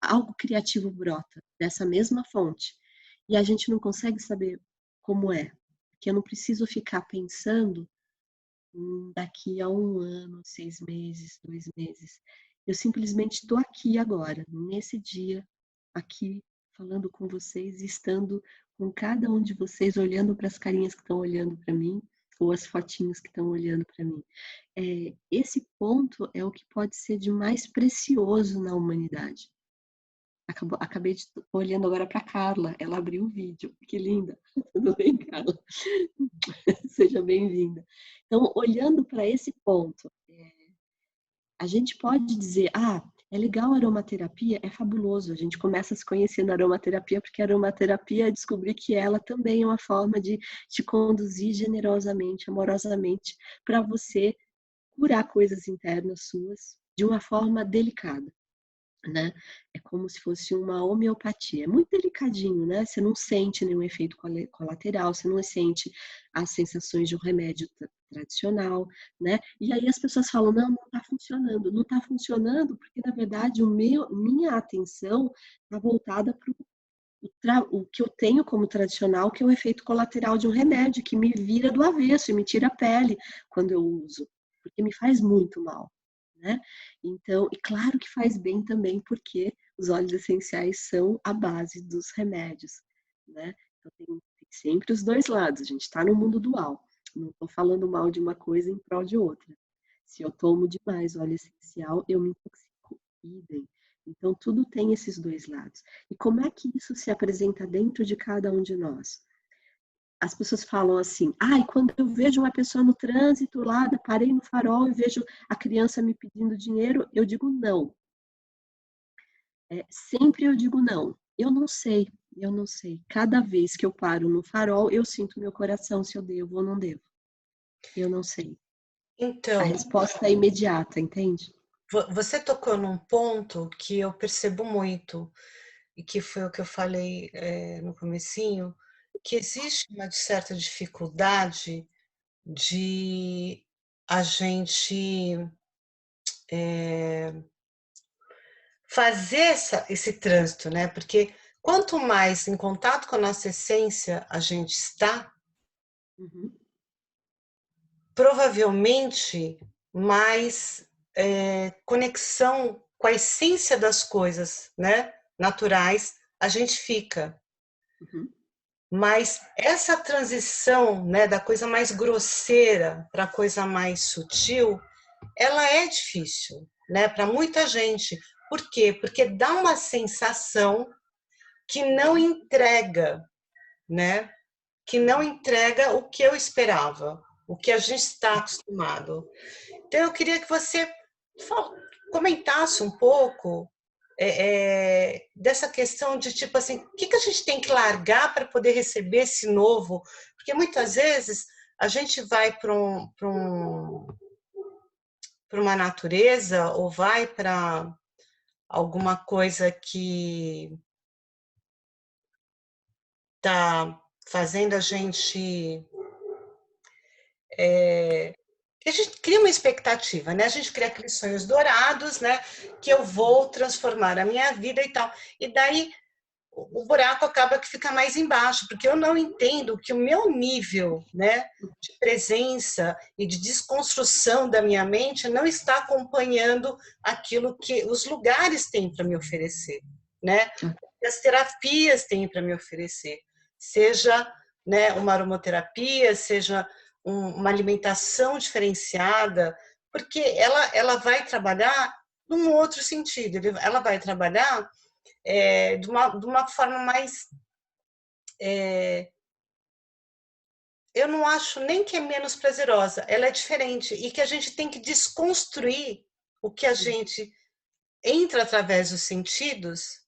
algo criativo brota dessa mesma fonte. E a gente não consegue saber como é. Porque eu não preciso ficar pensando daqui a 1 ano, 6 meses, 2 meses. Eu simplesmente estou aqui agora, nesse dia, aqui, falando com vocês, estando com cada um de vocês, olhando para as carinhas que estão olhando para mim, ou as fotinhos que estão olhando para mim. Esse ponto é o que pode ser de mais precioso na humanidade. Acabei de olhando agora para Carla, ela abriu o vídeo, que linda. Tudo bem, Carla? Seja bem-vinda. Então, olhando para esse ponto, a gente pode dizer, é legal a aromaterapia, é fabuloso. A gente começa a se conhecer na aromaterapia, porque a aromaterapia é descobrir que ela também é uma forma de te conduzir generosamente, amorosamente, para você curar coisas internas suas de uma forma delicada. Né? É como se fosse uma homeopatia. É muito delicadinho, né? Você não sente nenhum efeito colateral, você não sente as sensações de um remédio tradicional, né? E aí as pessoas falam, não está funcionando. Não está funcionando porque, na verdade, minha atenção está voltada para o que eu tenho como tradicional, que é o efeito colateral de um remédio, que me vira do avesso e me tira a pele quando eu uso, porque me faz muito mal. Né? Então, e claro que faz bem também, porque os óleos essenciais são a base dos remédios, né? Então tem sempre os dois lados, a gente está no mundo dual. Não estou falando mal de uma coisa em prol de outra. Se eu tomo demais óleo essencial, eu me intoxico. Idem. Então, tudo tem esses dois lados. E como é que isso se apresenta dentro de cada um de nós? As pessoas falam assim, quando eu vejo uma pessoa no trânsito lá, parei no farol e vejo a criança me pedindo dinheiro, eu digo não. Sempre eu digo não. Eu não sei. Cada vez que eu paro no farol, eu sinto meu coração se eu devo ou não devo. Eu não sei. A Então, resposta é imediata, entende? você tocou num ponto que eu percebo muito, e que foi o que eu falei no comecinho, que existe uma certa dificuldade de a gente fazer esse trânsito, né? Porque quanto mais em contato com a nossa essência a gente está, Uhum. provavelmente mais conexão com a essência das coisas, né? Naturais, a gente fica. Uhum. Mas essa transição, né, da coisa mais grosseira para a coisa mais sutil, ela é difícil, né, para muita gente. Por quê? Porque dá uma sensação que não entrega, né? Que não entrega o que eu esperava, o que a gente está acostumado. Então, eu queria que você comentasse um pouco dessa questão de tipo assim, o que a gente tem que largar para poder receber esse novo? Porque muitas vezes a gente vai para uma natureza ou vai para alguma coisa que está fazendo a gente que a gente cria uma expectativa, né? A gente cria aqueles sonhos dourados, né? Que eu vou transformar a minha vida e tal. E daí o buraco acaba que fica mais embaixo, porque eu não entendo que o meu nível, né, de presença e de desconstrução da minha mente não está acompanhando aquilo que os lugares têm para me oferecer, né? Que as terapias têm para me oferecer, seja, né, uma aromaterapia, seja uma alimentação diferenciada, porque ela vai trabalhar num outro sentido, ela vai trabalhar de uma forma mais. Eu não acho nem que é menos prazerosa, ela é diferente e que a gente tem que desconstruir o que a gente entra através dos sentidos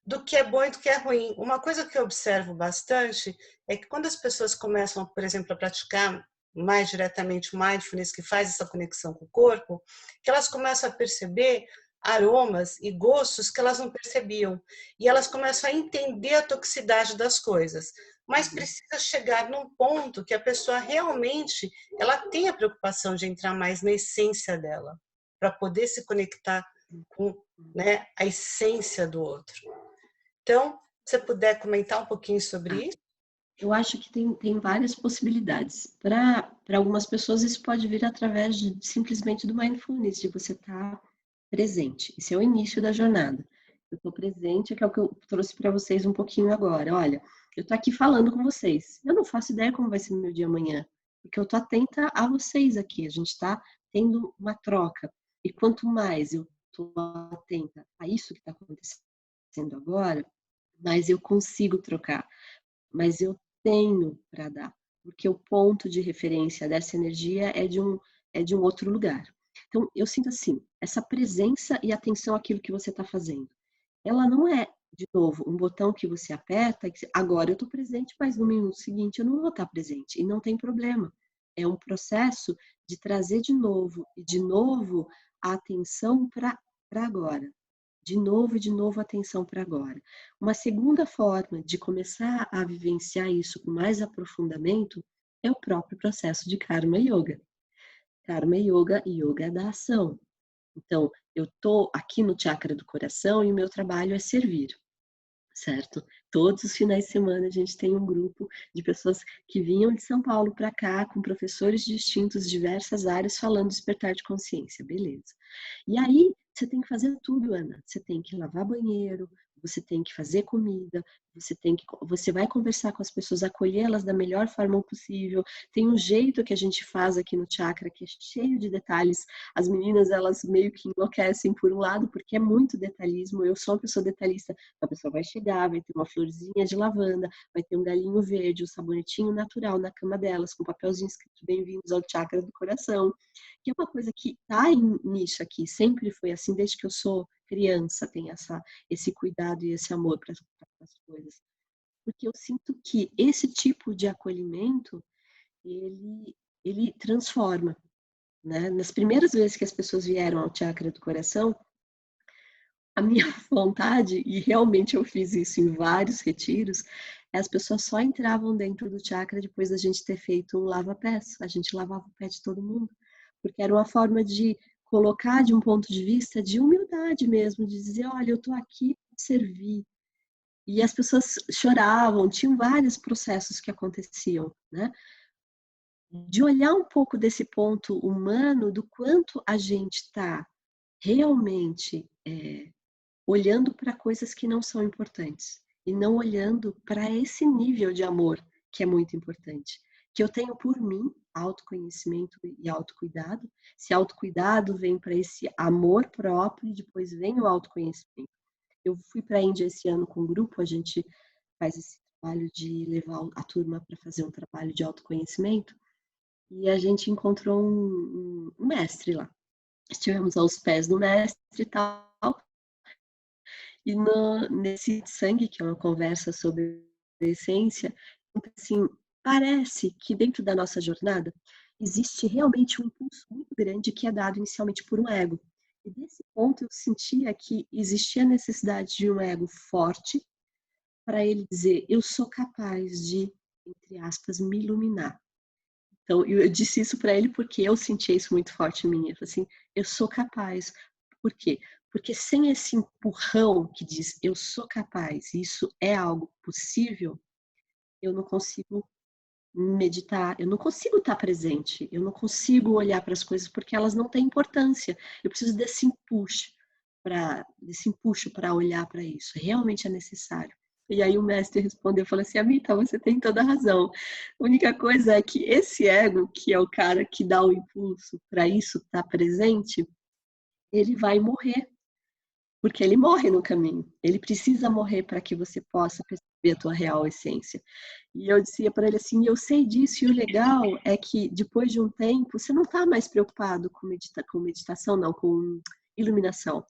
do que é bom e do que é ruim. Uma coisa que eu observo bastante é que quando as pessoas começam, por exemplo, a praticar mais diretamente o mindfulness, que faz essa conexão com o corpo, que elas começam a perceber aromas e gostos que elas não percebiam. E elas começam a entender a toxicidade das coisas. Mas precisa chegar num ponto que a pessoa realmente ela tenha a preocupação de entrar mais na essência dela, para poder se conectar com, né, a essência do outro. Então, se você puder comentar um pouquinho sobre isso? Eu acho que tem várias possibilidades. Para algumas pessoas, isso pode vir através simplesmente do mindfulness, de você estar presente. Esse é o início da jornada. Eu estou presente, que é o que eu trouxe para vocês um pouquinho agora. Olha, eu estou aqui falando com vocês. Eu não faço ideia como vai ser meu dia amanhã, porque eu estou atenta a vocês aqui. A gente está tendo uma troca. E quanto mais eu estou atenta a isso que está acontecendo agora, mais eu consigo trocar. Mas eu tenho para dar, porque o ponto de referência dessa energia é de um outro lugar. Então, eu sinto assim, essa presença e atenção àquilo que você está fazendo. Ela não é, de novo, um botão que você aperta e que agora eu estou presente, mas no minuto seguinte eu não vou estar presente. E não tem problema. É um processo de trazer de novo e de novo a atenção para agora. De novo, atenção para agora. Uma segunda forma de começar a vivenciar isso com mais aprofundamento é o próprio processo de Karma Yoga. Karma Yoga, yoga da ação. Então, eu estou aqui no chakra do coração e o meu trabalho é servir, certo? Todos os finais de semana a gente tem um grupo de pessoas que vinham de São Paulo para cá, com professores distintos de diversas áreas, falando despertar de consciência, beleza. E aí, você tem que fazer tudo, Ana. Você tem que lavar banheiro, você tem que fazer comida, você vai conversar com as pessoas, acolhê-las da melhor forma possível. Tem um jeito que a gente faz aqui no chakra que é cheio de detalhes. As meninas, elas meio que enlouquecem por um lado, porque é muito detalhismo. Eu sou uma pessoa detalhista. A pessoa vai chegar, vai ter uma florzinha de lavanda, vai ter um galinho verde, um sabonetinho natural na cama delas, com um papelzinho escrito bem-vindos ao chakra do coração, que é uma coisa que tá nisso aqui, sempre foi assim, desde que eu sou criança, tem esse cuidado e esse amor para as coisas. Porque eu sinto que esse tipo de acolhimento, ele transforma, né? Nas primeiras vezes que as pessoas vieram ao chakra do coração, a minha vontade, e realmente eu fiz isso em vários retiros, as pessoas só entravam dentro do chakra depois da gente ter feito um lava-pés. A gente lavava o pé de todo mundo, porque era uma forma de colocar de um ponto de vista de humildade mesmo, de dizer, olha, eu estou aqui para servir. E as pessoas choravam, tinham vários processos que aconteciam, né? De olhar um pouco desse ponto humano, do quanto a gente está realmente olhando para coisas que não são importantes e não olhando para esse nível de amor que é muito importante, que eu tenho por mim, autoconhecimento e autocuidado. Se autocuidado vem para esse amor próprio e depois vem o autoconhecimento. Eu fui para a Índia esse ano com um grupo, a gente faz esse trabalho de levar a turma para fazer um trabalho de autoconhecimento e a gente encontrou um mestre lá. Estivemos aos pés do mestre e tal, e nesse sangue, que é uma conversa sobre a essência, assim, parece que dentro da nossa jornada existe realmente um impulso muito grande que é dado inicialmente por um ego. E desse ponto eu sentia que existia a necessidade de um ego forte para ele dizer, eu sou capaz de, entre aspas, me iluminar. Então, eu disse isso para ele porque eu sentia isso muito forte em mim. Eu falei assim, eu sou capaz. Por quê? Porque sem esse empurrão que diz, eu sou capaz, isso é algo possível, eu não consigo meditar, eu não consigo estar presente, eu não consigo olhar para as coisas porque elas não têm importância. Eu preciso desse empuxo para olhar para isso. Realmente é necessário. E aí o mestre respondeu, falou assim, Amita, você tem toda a razão. A única coisa é que esse ego, que é o cara que dá o impulso para isso estar presente, ele vai morrer, porque ele morre no caminho. Ele precisa morrer para que você possa perceber a tua real essência. E eu dizia para ele assim, eu sei disso, e o legal é que depois de um tempo, você não está mais preocupado com meditação, não, com iluminação.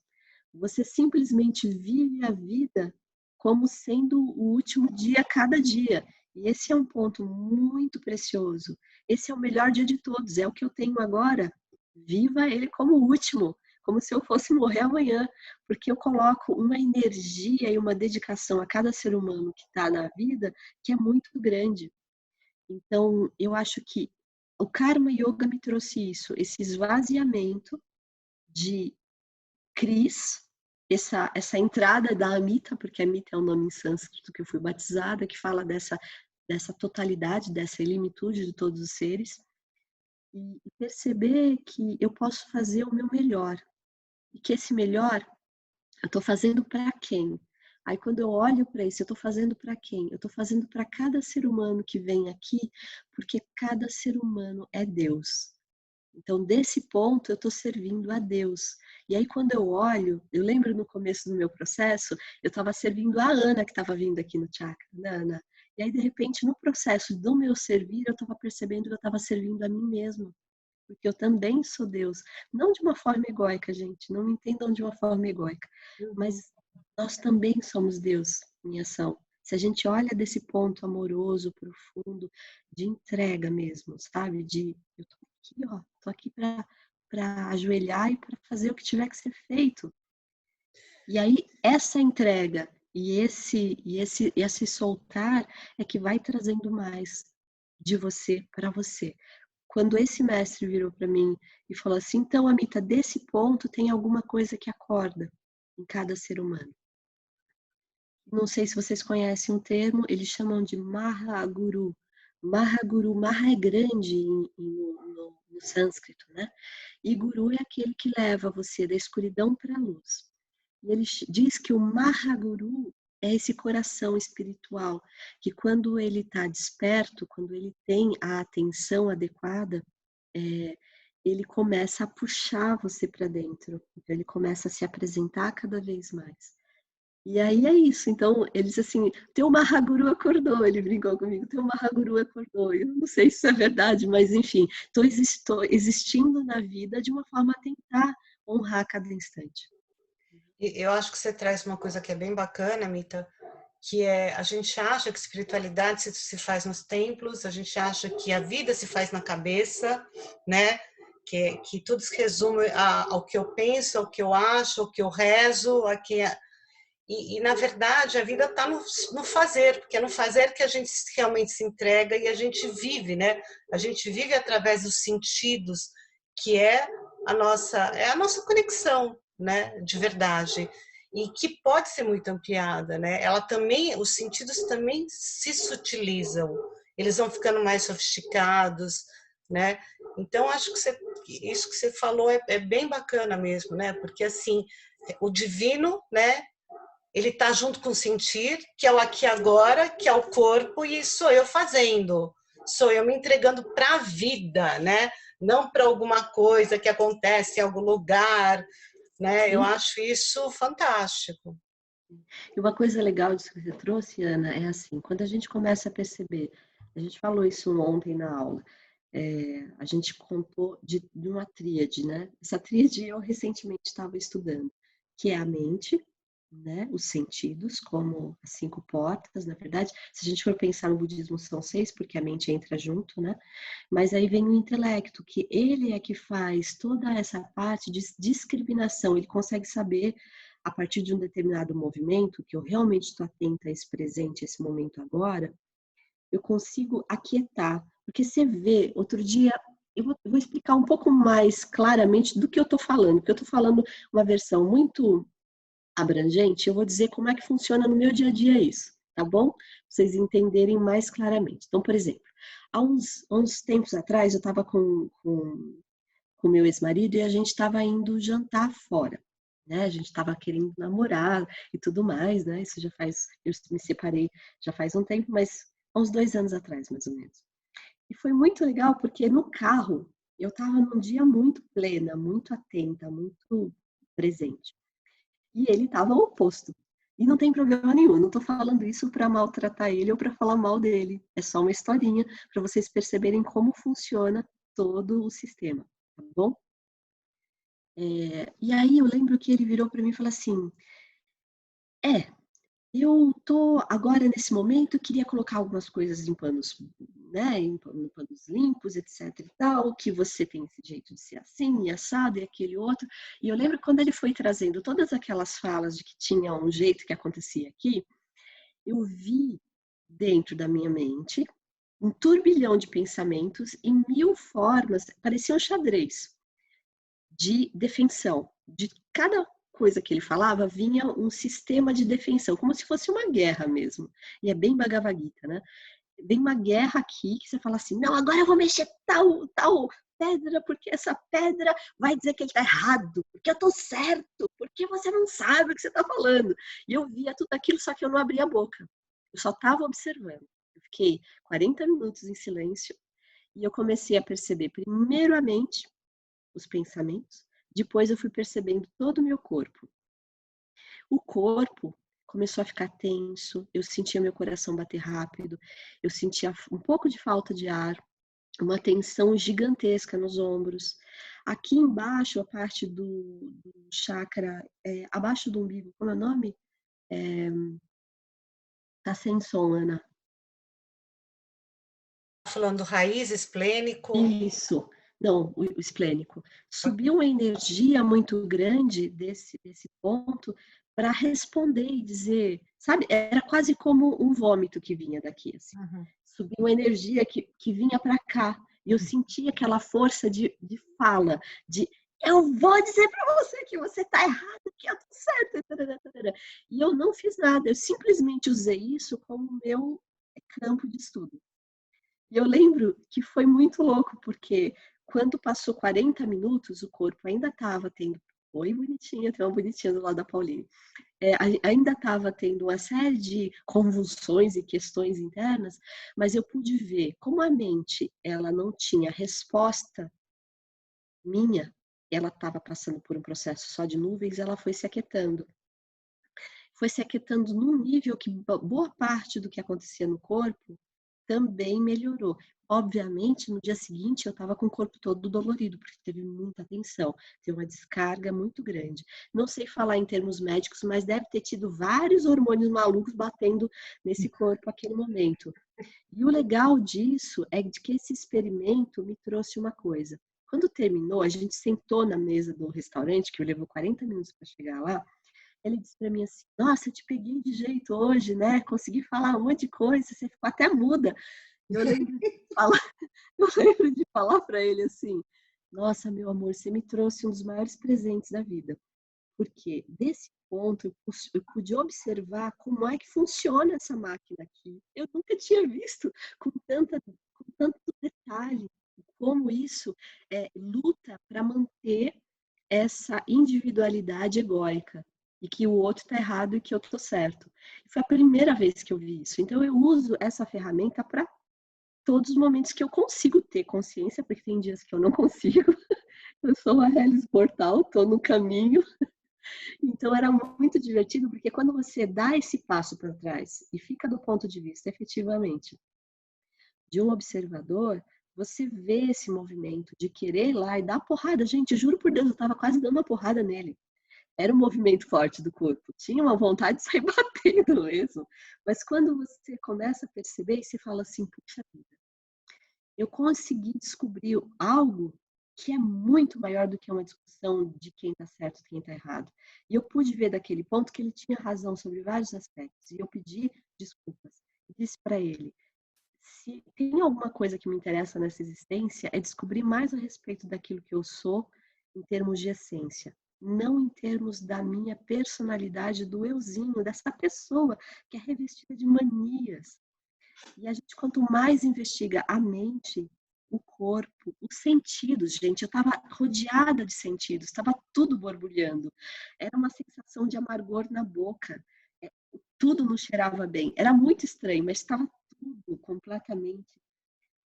Você simplesmente vive a vida como sendo o último dia a cada dia. E esse é um ponto muito precioso. Esse é o melhor dia de todos, é o que eu tenho agora. Viva ele como o último, como se eu fosse morrer amanhã, porque eu coloco uma energia e uma dedicação a cada ser humano que está na vida que é muito grande. Então, eu acho que o Karma Yoga me trouxe isso, esse esvaziamento de Cris, essa entrada da Amita, porque Amita é um nome em sânscrito que eu fui batizada, que fala dessa totalidade, dessa ilimitude de todos os seres, e perceber que eu posso fazer o meu melhor, e que esse melhor eu estou fazendo para quem? Aí quando eu olho para isso, eu estou fazendo para quem? Eu estou fazendo para cada ser humano que vem aqui, porque cada ser humano é Deus. Então, desse ponto, eu estou servindo a Deus. E aí, quando eu olho, eu lembro no começo do meu processo, eu estava servindo a Ana, que estava vindo aqui no chakra, né, Ana? E aí, de repente, no processo do meu servir, eu estava percebendo que eu estava servindo a mim mesma. Porque eu também sou Deus. Não de uma forma egóica, gente. Não me entendam de uma forma egóica. Uhum. Mas nós também somos Deus em ação. Se a gente olha desse ponto amoroso, profundo, de entrega mesmo, sabe? Eu tô aqui, ó, tô aqui para ajoelhar e para fazer o que tiver que ser feito. E aí essa entrega e esse soltar é que vai trazendo mais de você para você. Quando esse mestre virou para mim e falou assim: então, Amita, desse ponto tem alguma coisa que acorda em cada ser humano. Não sei se vocês conhecem um termo, eles chamam de Mahaguru. Mahaguru, Maha é grande no sânscrito, né? E Guru é aquele que leva você da escuridão para a luz. E ele diz que o Mahaguru é esse coração espiritual, que quando ele está desperto, quando ele tem a atenção adequada, é, ele começa a puxar você para dentro. Então, ele começa a se apresentar cada vez mais. E aí é isso. Então, ele disse assim: teu Mahaguru acordou. Ele brincou comigo: teu Mahaguru acordou. Eu não sei se isso é verdade, mas enfim, estou existindo na vida de uma forma a tentar honrar cada instante. E eu acho que você traz uma coisa que é bem bacana, Mita, que é a gente acha que espiritualidade se faz nos templos, a gente acha que a vida se faz na cabeça, né? Que tudo se resume ao que eu penso, ao que eu acho, ao que eu rezo, e na verdade a vida está no fazer, porque é no fazer que a gente realmente se entrega e a gente vive, né? A gente vive através dos sentidos, que é a nossa conexão, né? De verdade. E que pode ser muito ampliada, né? Ela também, os sentidos também se sutilizam, eles vão ficando mais sofisticados, né? Então acho que isso que você falou é bem bacana mesmo, né? Porque assim, o divino, né? Ele está junto com o sentir, que é o aqui e agora, que é o corpo, e sou eu fazendo. Sou eu me entregando para a vida, né? Não para alguma coisa que acontece em algum lugar, né? Eu Sim. acho isso fantástico. E uma coisa legal disso que você trouxe, Ana, é assim, quando a gente começa a perceber, a gente falou isso ontem na aula, a gente contou de uma tríade, né? Essa tríade eu recentemente estava estudando, que é a mente, né? Os sentidos, como as 5 portas, na verdade. Se a gente for pensar no budismo, são 6, porque a mente entra junto, né? Mas aí vem o intelecto, que ele é que faz toda essa parte de discriminação, ele consegue saber, a partir de um determinado movimento, que eu realmente estou atenta a esse presente, a esse momento agora, eu consigo aquietar. Porque você vê, outro dia, eu vou explicar um pouco mais claramente do que eu estou falando, porque eu estou falando uma versão muito abrangente, eu vou dizer como é que funciona no meu dia a dia isso, tá bom? Pra vocês entenderem mais claramente. Então, por exemplo, há uns tempos atrás, eu estava com meu ex-marido e a gente estava indo jantar fora. Né? A gente estava querendo namorar e tudo mais, né? Isso já faz, eu me separei já faz um tempo, mas há uns 2 anos atrás, mais ou menos. E foi muito legal porque no carro eu estava num dia muito plena, muito atenta, muito presente. E ele estava o oposto. E não tem problema nenhum, não estou falando isso para maltratar ele ou para falar mal dele. É só uma historinha para vocês perceberem como funciona todo o sistema, tá bom? E aí eu lembro que ele virou para mim e falou assim: eu tô agora nesse momento, queria colocar algumas coisas em panos, né, em panos limpos, etc e tal, que você tem esse jeito de ser assim e assado e aquele outro. E eu lembro quando ele foi trazendo todas aquelas falas de que tinha um jeito que acontecia aqui, eu vi dentro da minha mente um turbilhão de pensamentos e 1000 formas, parecia um xadrez de defensão. De cada coisa que ele falava, vinha um sistema de defensão, como se fosse uma guerra mesmo. E é bem Bhagavad Gita, né? Vem uma guerra aqui que você fala assim, não, agora eu vou mexer tal pedra, porque essa pedra vai dizer que ele está errado, porque eu estou certo, porque você não sabe o que você está falando. E eu via tudo aquilo, só que eu não abria a boca. Eu só estava observando. Eu fiquei 40 minutos em silêncio e eu comecei a perceber, primeiramente, os pensamentos, depois eu fui percebendo todo o meu corpo. O corpo começou a ficar tenso, eu sentia meu coração bater rápido, eu sentia um pouco de falta de ar, uma tensão gigantesca nos ombros. Aqui embaixo, a parte do chakra, abaixo do umbigo, como é o nome? Tá sem som, Ana. Falando raiz, esplênico. Isso. Não, o esplênico. Subiu uma energia muito grande desse ponto para responder e dizer, sabe, era quase como um vômito que vinha daqui, assim. Uhum. Subiu uma energia que vinha para cá. E eu sentia aquela força de fala, de eu vou dizer para você que você está errado, que eu tô certo. Tarará, tarará. E eu não fiz nada, eu simplesmente usei isso como meu campo de estudo. E eu lembro que foi muito louco, porque quando passou 40 minutos, o corpo ainda estava tendo. Oi, bonitinha, tem uma bonitinha do lado da Pauline. Ainda estava tendo uma série de convulsões e questões internas, mas eu pude ver como a mente ela não tinha resposta minha, ela estava passando por um processo só de nuvens, ela foi se aquietando num nível que boa parte do que acontecia no corpo também melhorou. Obviamente, no dia seguinte eu estava com o corpo todo dolorido, porque teve muita tensão, teve uma descarga muito grande. Não sei falar em termos médicos, mas deve ter tido vários hormônios malucos batendo nesse corpo naquele momento. E o legal disso é de que esse experimento me trouxe uma coisa. Quando terminou, a gente sentou na mesa do restaurante, que eu levou 40 minutos para chegar lá, ele disse para mim assim: Nossa, eu te peguei de jeito hoje, né? Consegui falar um monte de coisa, você ficou até muda. E eu lembro de falar, eu lembro de falar para ele assim: Nossa, meu amor, você me trouxe um dos maiores presentes da vida. Porque desse ponto eu pude observar como é que funciona essa máquina aqui. Eu nunca tinha visto com tanto detalhe como isso luta para manter essa individualidade egóica e que o outro está errado e que eu estou certo. Foi a primeira vez que eu vi isso. Então eu uso essa ferramenta para todos os momentos que eu consigo ter consciência, porque tem dias que eu não consigo. Eu sou uma Hélice Portal, estou no caminho. Então era muito divertido, porque quando você dá esse passo para trás e fica do ponto de vista efetivamente de um observador, você vê esse movimento de querer ir lá e dar porrada. Gente, juro por Deus, eu estava quase dando uma porrada nele. Era um movimento forte do corpo, tinha uma vontade de sair batendo mesmo. Mas quando você começa a perceber, você fala assim, puxa vida, eu consegui descobrir algo que é muito maior do que uma discussão de quem está certo e quem está errado. E eu pude ver daquele ponto que ele tinha razão sobre vários aspectos. E eu pedi desculpas. E disse para ele, se tem alguma coisa que me interessa nessa existência, é descobrir mais a respeito daquilo que eu sou em termos de essência, não em termos da minha personalidade, do euzinho, dessa pessoa que é revestida de manias. E a gente, quanto mais investiga a mente, o corpo, os sentidos, gente, eu estava rodeada de sentidos, estava tudo borbulhando. Era uma sensação de amargor na boca, tudo não cheirava bem. Era muito estranho, mas estava tudo completamente.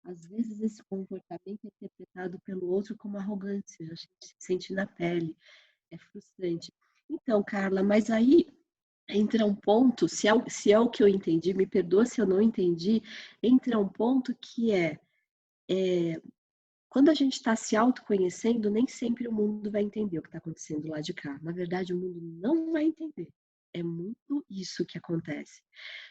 Às vezes esse comportamento é interpretado pelo outro como arrogância, a gente sente na pele, é frustrante. Então, Carla, mas aí entra um ponto, se é o que eu entendi, me perdoa se eu não entendi, entra um ponto que quando a gente está se autoconhecendo, nem sempre o mundo vai entender o que está acontecendo lá de cá. Na verdade, o mundo não vai entender. É muito isso que acontece.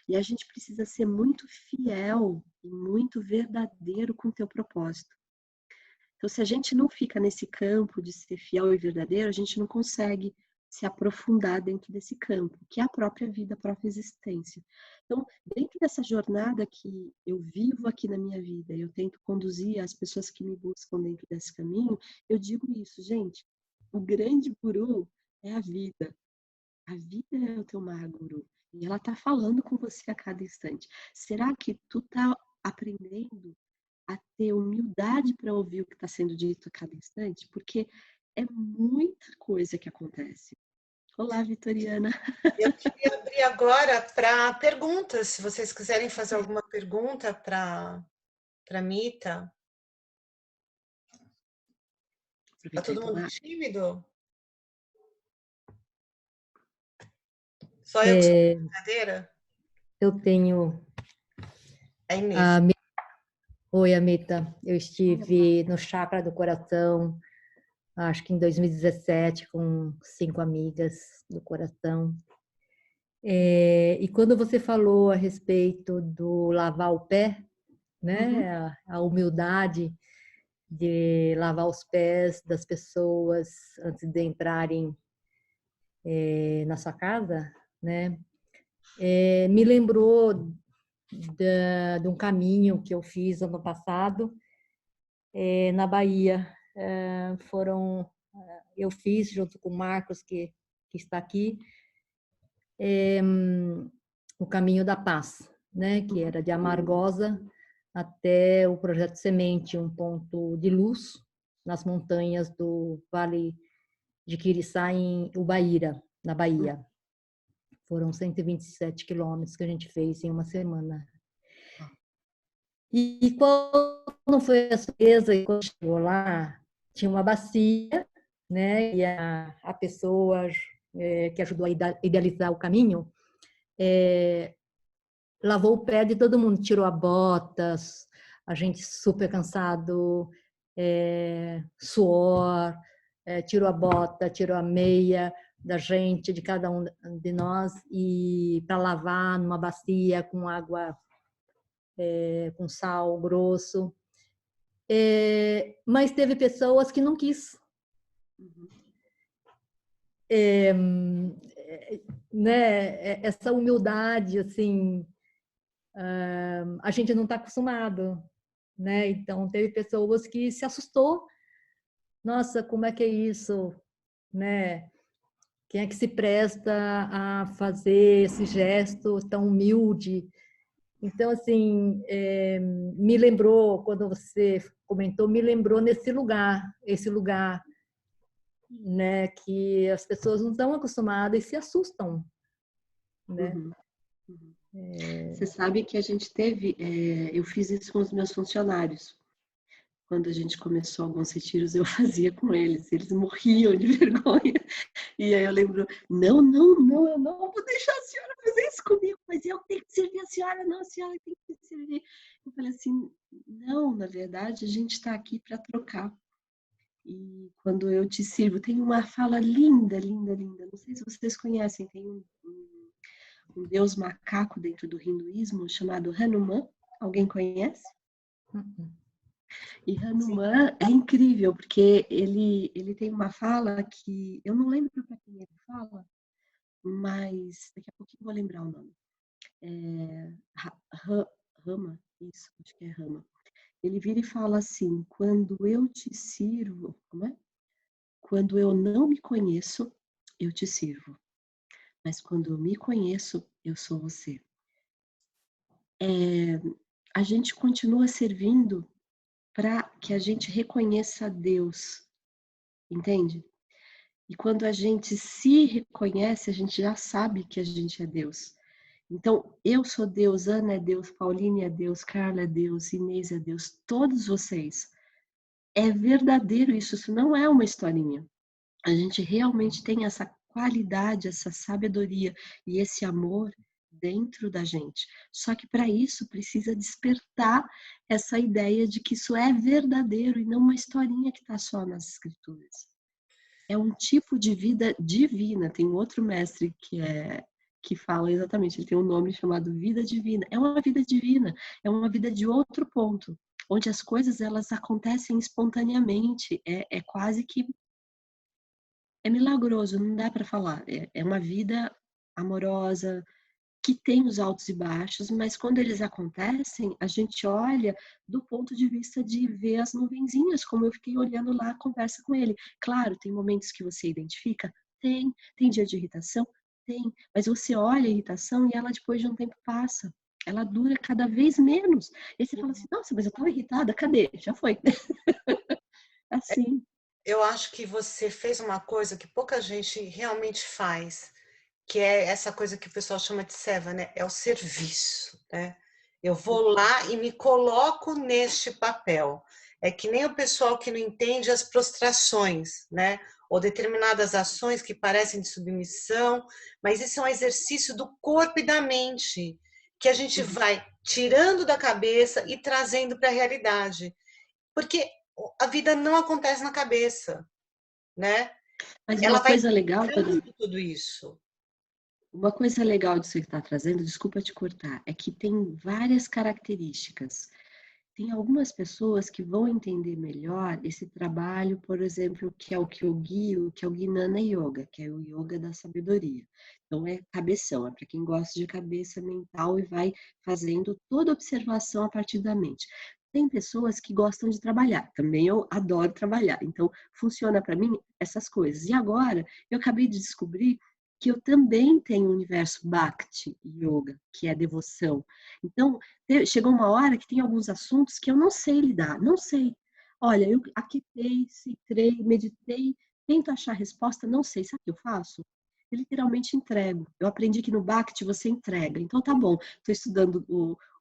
E a gente precisa ser muito fiel e muito verdadeiro com o teu propósito. Então, se a gente não fica nesse campo de ser fiel e verdadeiro, a gente não consegue se aprofundar dentro desse campo, que é a própria vida, a própria existência. Então, dentro dessa jornada que eu vivo aqui na minha vida, eu tento conduzir as pessoas que me buscam dentro desse caminho, eu digo isso, gente, o grande guru é a vida. A vida é o teu maior guru. E ela tá falando com você a cada instante. Será que tu tá aprendendo a ter humildade para ouvir o que está sendo dito a cada instante? Porque é muita coisa que acontece. Olá, Vitoriana. Eu queria abrir agora para perguntas, se vocês quiserem fazer alguma pergunta para Mita. Está todo mundo tímido? Só eu que sou brincadeira? Eu tenho... É Inês. Oi, Amita. Eu estive no Chakra do Coração, acho que em 2017, com 5 amigas do coração. E quando você falou a respeito do lavar o pé, né, a humildade de lavar os pés das pessoas antes de entrarem na sua casa, né, me lembrou de um caminho que eu fiz ano passado na Bahia. Eu fiz junto com o Marcos, que está aqui, o Caminho da Paz, né, que era de Amargosa até o Projeto Semente, um ponto de luz nas montanhas do Vale de Quiriçá, em Ubaíra, na Bahia. Foram 127 quilômetros que a gente fez em uma semana. E quando foi a surpresa, e quando chegou lá, tinha uma bacia, né? E a pessoa que ajudou a idealizar o caminho lavou o pé de todo mundo, tirou a botas, a gente super cansado, suor, tirou a bota, tirou a meia da gente, de cada um de nós, e para lavar numa bacia com água, com sal grosso. Mas teve pessoas que não quis. Né? Essa humildade, assim, a gente não está acostumado, né? Então teve pessoas que se assustou. Nossa, como é que é isso, né? Quem é que se presta a fazer esse gesto tão humilde? Então, assim, me lembrou, quando você comentou, me lembrou esse lugar, né, que as pessoas não estão acostumadas e se assustam, né? Você sabe que a gente teve, eu fiz isso com os meus funcionários. Quando a gente começou alguns retiros, eu fazia com eles morriam de vergonha. E aí eu lembro, não, eu não vou deixar a senhora fazer isso comigo, mas eu tenho que servir a senhora, não, a senhora tem que servir. Eu falei assim, não, na verdade, a gente está aqui para trocar. E quando eu te sirvo, tem uma fala linda, linda, linda. Não sei se vocês conhecem, tem um deus macaco dentro do hinduísmo chamado Hanuman. Alguém conhece? E Hanuman é incrível, porque ele tem uma fala que eu não lembro para quem ele fala, mas daqui a pouquinho eu vou lembrar o nome. Rama, isso, acho que é Rama. Ele vira e fala assim, quando eu te sirvo, como é? Quando eu não me conheço, eu te sirvo. Mas quando eu me conheço, eu sou você. A gente continua servindo para que a gente reconheça Deus, entende? E quando a gente se reconhece, a gente já sabe que a gente é Deus. Então, eu sou Deus, Ana é Deus, Pauline é Deus, Carla é Deus, Inês é Deus, todos vocês. É verdadeiro isso não é uma historinha. A gente realmente tem essa qualidade, essa sabedoria e esse amor dentro da gente. Só que para isso precisa despertar essa ideia de que isso é verdadeiro e não uma historinha que está só nas escrituras. é um tipo de vida divina. Tem um outro mestre que fala exatamente, ele tem um nome chamado vida divina. É uma vida divina, é uma vida de outro ponto, onde as coisas elas acontecem espontaneamente. É quase que é milagroso, não dá para falar. É uma vida amorosa, que tem os altos e baixos, mas quando eles acontecem, a gente olha do ponto de vista de ver as nuvenzinhas, como eu fiquei olhando lá a conversa com ele. Claro, tem momentos que você identifica? Tem dia de irritação? Tem, mas você olha a irritação e ela depois de um tempo passa. Ela dura cada vez menos. E aí você fala assim, nossa, mas eu estava irritada, cadê? Já foi. Assim. Eu acho que você fez uma coisa que pouca gente realmente faz, que é essa coisa que o pessoal chama de seva, né? É o serviço, né? Eu vou lá e me coloco neste papel. É que nem o pessoal que não entende as prostrações, né? Ou determinadas ações que parecem de submissão, mas isso é um exercício do corpo e da mente, que a gente vai tirando da cabeça e trazendo para a realidade. Porque a vida não acontece na cabeça, né? Mas Ela uma vai coisa legal, tudo isso. uma coisa legal disso que está trazendo, desculpa te cortar, é que tem várias características. Tem algumas pessoas que vão entender melhor esse trabalho, por exemplo, que é o Kyogyi, que é o Gnana Yoga, que é o yoga da sabedoria. Então é cabeção, é para quem gosta de cabeça mental e vai fazendo toda observação a partir da mente. Tem pessoas que gostam de trabalhar, também eu adoro trabalhar, então funciona para mim essas coisas. E agora eu acabei de descobrir que eu também tenho o universo Bhakti Yoga, que é devoção. Então, chegou uma hora que tem alguns assuntos que eu não sei lidar, não sei. Olha, eu aquietei, citrei, meditei, tento achar resposta, não sei. Sabe o que eu faço? Eu literalmente entrego. Eu aprendi que no Bhakti você entrega. Então tá bom, estou estudando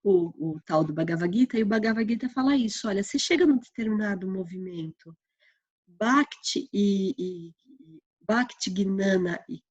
o tal do Bhagavad Gita e o Bhagavad Gita fala isso. Olha, você chega num determinado movimento, Bhakti Bhakti Gnana e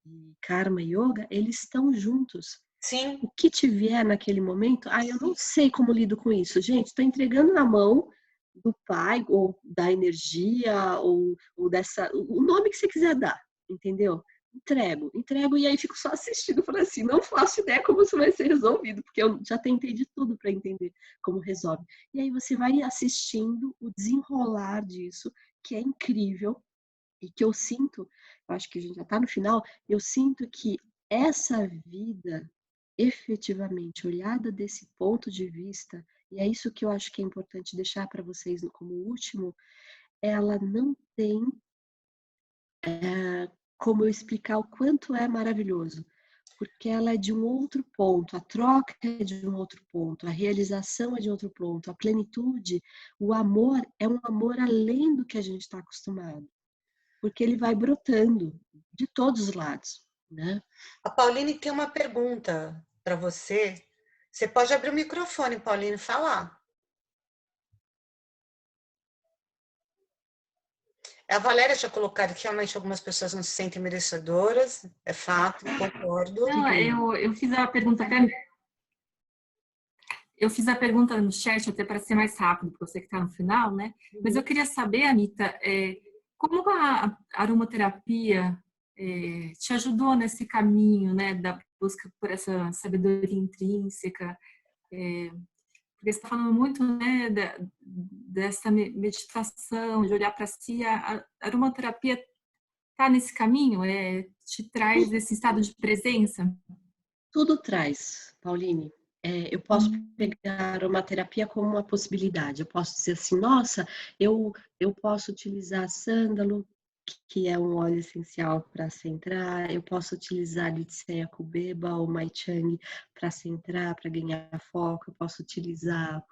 Karma Yoga, eles estão juntos. Sim. O que te vier naquele momento, eu não sei como lido com isso. Gente, estou entregando na mão do pai, ou da energia, ou dessa. O nome que você quiser dar, entendeu? Entrego e aí fico só assistindo, falando assim, não faço ideia como isso vai ser resolvido, porque eu já tentei de tudo para entender como resolve. E aí você vai assistindo o desenrolar disso, que é incrível, e que eu sinto, eu acho que a gente já está no final, eu sinto que essa vida, efetivamente, olhada desse ponto de vista, e é isso que eu acho que é importante deixar para vocês como último, ela não tem como eu explicar o quanto é maravilhoso, porque ela é de um outro ponto, a troca é de um outro ponto, a realização é de outro ponto, a plenitude, o amor é um amor além do que a gente está acostumado, porque ele vai brotando de todos os lados, né? A Pauline tem uma pergunta para você. Você pode abrir o microfone, Pauline, e falar. A Valéria tinha colocado que realmente algumas pessoas não se sentem merecedoras, é fato, concordo. Não, eu fiz a pergunta até. Eu fiz a pergunta no chat até para ser mais rápido, porque você que está no final, né? Mas eu queria saber, Anitta, como a aromaterapia te ajudou nesse caminho, né, da busca por essa sabedoria intrínseca? Porque você está falando muito, né, dessa meditação, de olhar para si. A aromaterapia está nesse caminho? Te traz esse estado de presença? Tudo traz, Pauline. Eu posso pegar a aromaterapia como uma possibilidade. Eu posso dizer assim, nossa, eu posso utilizar sândalo, que é um óleo essencial para centrar. Eu posso utilizar Litseia cubeba ou Mai Chang para centrar, para ganhar foco. Eu posso utilizar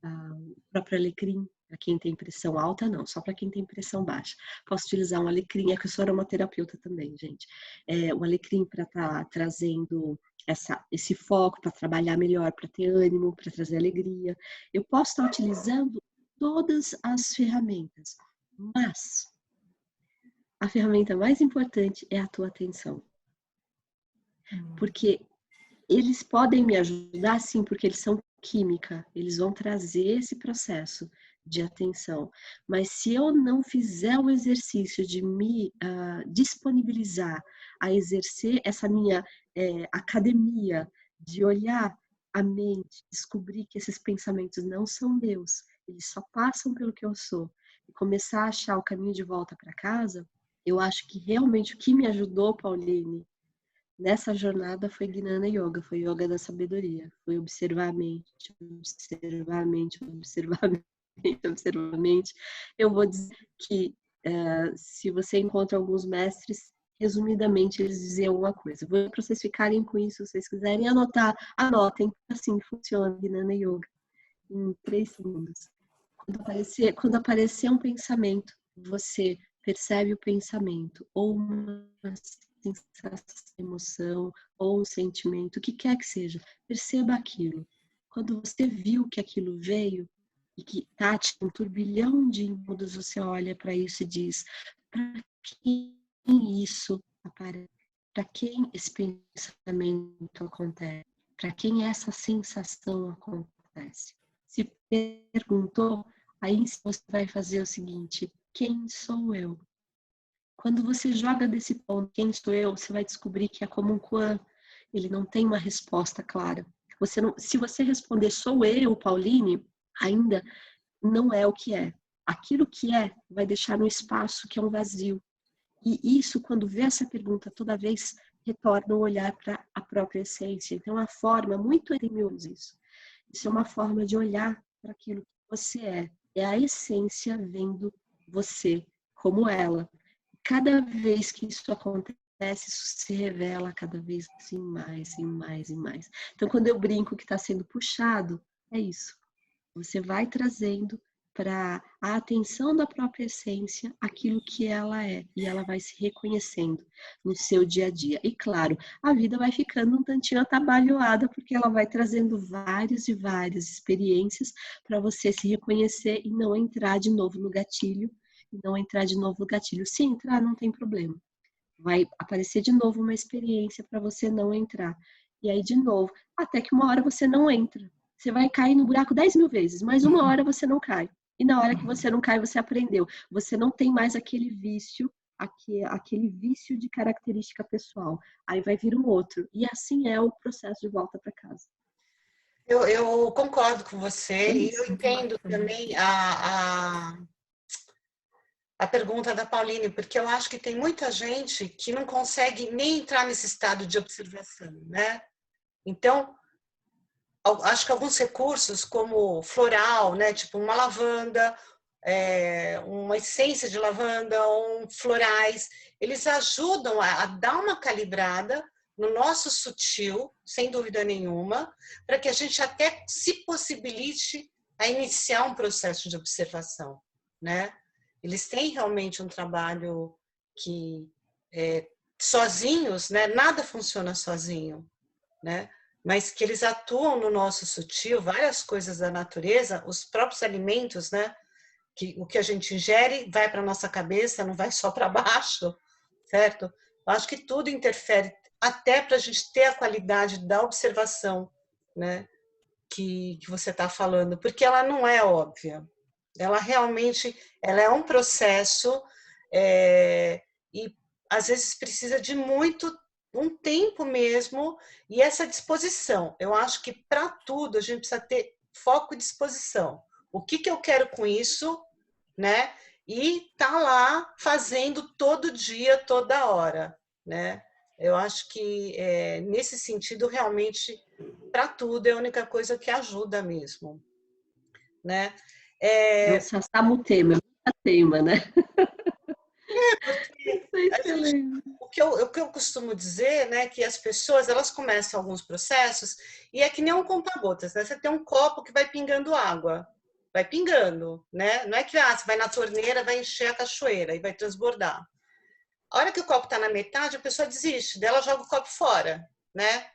o próprio alecrim, para quem tem pressão alta, não, só para quem tem pressão baixa. Posso utilizar um alecrim, é que eu sou aromaterapeuta também, gente. O alecrim para estar trazendo esse foco, para trabalhar melhor, para ter ânimo, para trazer alegria. Eu posso estar utilizando todas as ferramentas, mas a ferramenta mais importante é a tua atenção. Porque eles podem me ajudar, sim, porque eles são química, eles vão trazer esse processo de atenção. Mas se eu não fizer o exercício de me disponibilizar a exercer essa minha academia, de olhar a mente, descobrir que esses pensamentos não são meus, eles só passam pelo que eu sou, e começar a achar o caminho de volta para casa, eu acho que realmente o que me ajudou, Pauline, nessa jornada foi Gnana Yoga, foi Yoga da sabedoria, foi observar a mente, observar a mente, observar a mente, observar a mente. Eu vou dizer que se você encontra alguns mestres, resumidamente eles diziam uma coisa. Vou para vocês ficarem com isso, se vocês quiserem anotar, anotem, assim funciona Gnana Yoga, em 3 segundos. Quando aparecer um pensamento, você percebe o pensamento, ou uma sensação, emoção, ou um sentimento, o que quer que seja, perceba aquilo. Quando você viu que aquilo veio, e que tá um turbilhão de mundos, você olha para isso e diz, para quem isso aparece? Para quem esse pensamento acontece? Para quem essa sensação acontece? Se perguntou, aí você vai fazer o seguinte: quem sou eu? Quando você joga desse ponto, quem sou eu, você vai descobrir que é como um Quan, ele não tem uma resposta clara. Se você responder sou eu, Pauline, ainda não é o que é. Aquilo que é vai deixar no espaço que é um vazio. E isso, quando vê essa pergunta toda vez, retorna o olhar para a própria essência. Então, é uma forma muito edemiosa isso. Isso é uma forma de olhar para aquilo que você é. É a essência vendo você como ela. Cada vez que isso acontece, isso se revela cada vez assim, mais e mais e mais. Então, quando eu brinco que está sendo puxado, é isso. Você vai trazendo para a atenção da própria essência aquilo que ela é, e ela vai se reconhecendo no seu dia a dia. E claro, a vida vai ficando um tantinho atabalhoada, porque ela vai trazendo várias e várias experiências para você se reconhecer e não entrar de novo no gatilho. Se entrar, não tem problema. Vai aparecer de novo uma experiência para você não entrar. E aí, de novo, até que uma hora você não entra. Você vai cair no buraco 10.000 vezes, mas uma hora você não cai. E na hora que você não cai, você aprendeu. Você não tem mais aquele vício, aquele vício de característica pessoal. Aí vai vir um outro. E assim é o processo de volta para casa. Eu concordo com você e eu entendo também a pergunta da Pauline, porque eu acho que tem muita gente que não consegue nem entrar nesse estado de observação, né? Então, acho que alguns recursos como floral, né, tipo uma lavanda, uma essência de lavanda, ou florais, eles ajudam a dar uma calibrada no nosso sutil, sem dúvida nenhuma, para que a gente até se possibilite a iniciar um processo de observação, né? Eles têm realmente um trabalho que sozinhos, né, nada funciona sozinho, né? Mas que eles atuam no nosso sutil, várias coisas da natureza, os próprios alimentos, né? Que o que a gente ingere vai para a nossa cabeça, não vai só para baixo, certo? Eu acho que tudo interfere, até para a gente ter a qualidade da observação, né? Que você está falando, porque ela não é óbvia. Ela realmente é um processo e às vezes precisa de um tempo mesmo, e essa disposição. Eu acho que para tudo a gente precisa ter foco e disposição. O que eu quero com isso, né? E tá lá fazendo todo dia, toda hora, né? Eu acho que nesse sentido, realmente, para tudo é a única coisa que ajuda mesmo, né? Não se assama o tema, é muita tema, né? Porque o que eu costumo dizer, né, que as pessoas, elas começam alguns processos e é que nem um conta-gotas, né? Você tem um copo que vai pingando água, vai pingando, né? Não é que você vai na torneira, vai encher a cachoeira e vai transbordar. A hora que o copo está na metade, a pessoa desiste, dela joga o copo fora, né?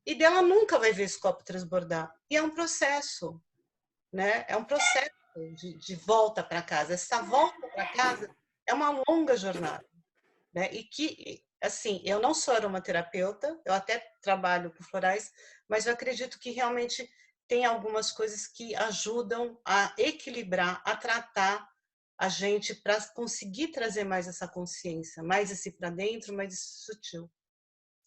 E dela nunca vai ver esse copo transbordar. E é um processo, né? É um processo de volta para casa. Essa volta para casa é uma longa jornada, né? E que, assim, eu não sou aromaterapeuta, eu até trabalho com florais, mas eu acredito que realmente tem algumas coisas que ajudam a equilibrar, a tratar a gente para conseguir trazer mais essa consciência, mais esse para dentro, mais esse sutil,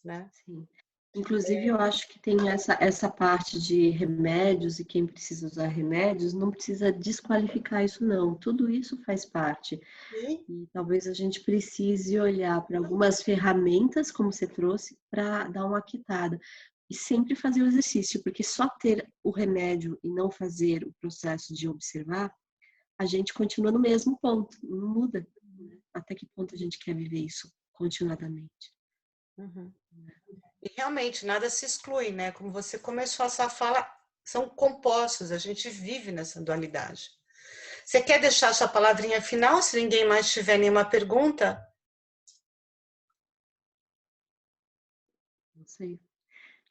né? Sim. Inclusive, eu acho que tem essa parte de remédios e quem precisa usar remédios não precisa desqualificar isso, não. Tudo isso faz parte. Sim. E talvez a gente precise olhar para algumas ferramentas, como você trouxe, para dar uma quitada. E sempre fazer o exercício, porque só ter o remédio e não fazer o processo de observar, a gente continua no mesmo ponto, não muda. Até que ponto a gente quer viver isso continuadamente? Uhum. E realmente nada se exclui, né? Como você começou essa fala, são compostos, a gente vive nessa dualidade. Você quer deixar a sua palavrinha final, se ninguém mais tiver nenhuma pergunta? Não sei.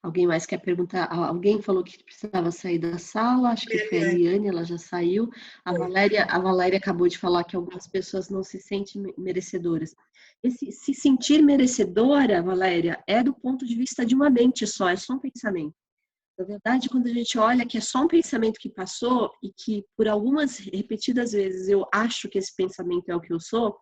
Alguém mais quer perguntar? Alguém falou que precisava sair da sala, acho que foi a Eliane, ela já saiu. A Valéria acabou de falar que algumas pessoas não se sentem merecedoras. Se sentir merecedora, Valéria, é do ponto de vista de uma mente só, é só um pensamento. Na verdade, quando a gente olha que é só um pensamento que passou e que por algumas repetidas vezes eu acho que esse pensamento é o que eu sou,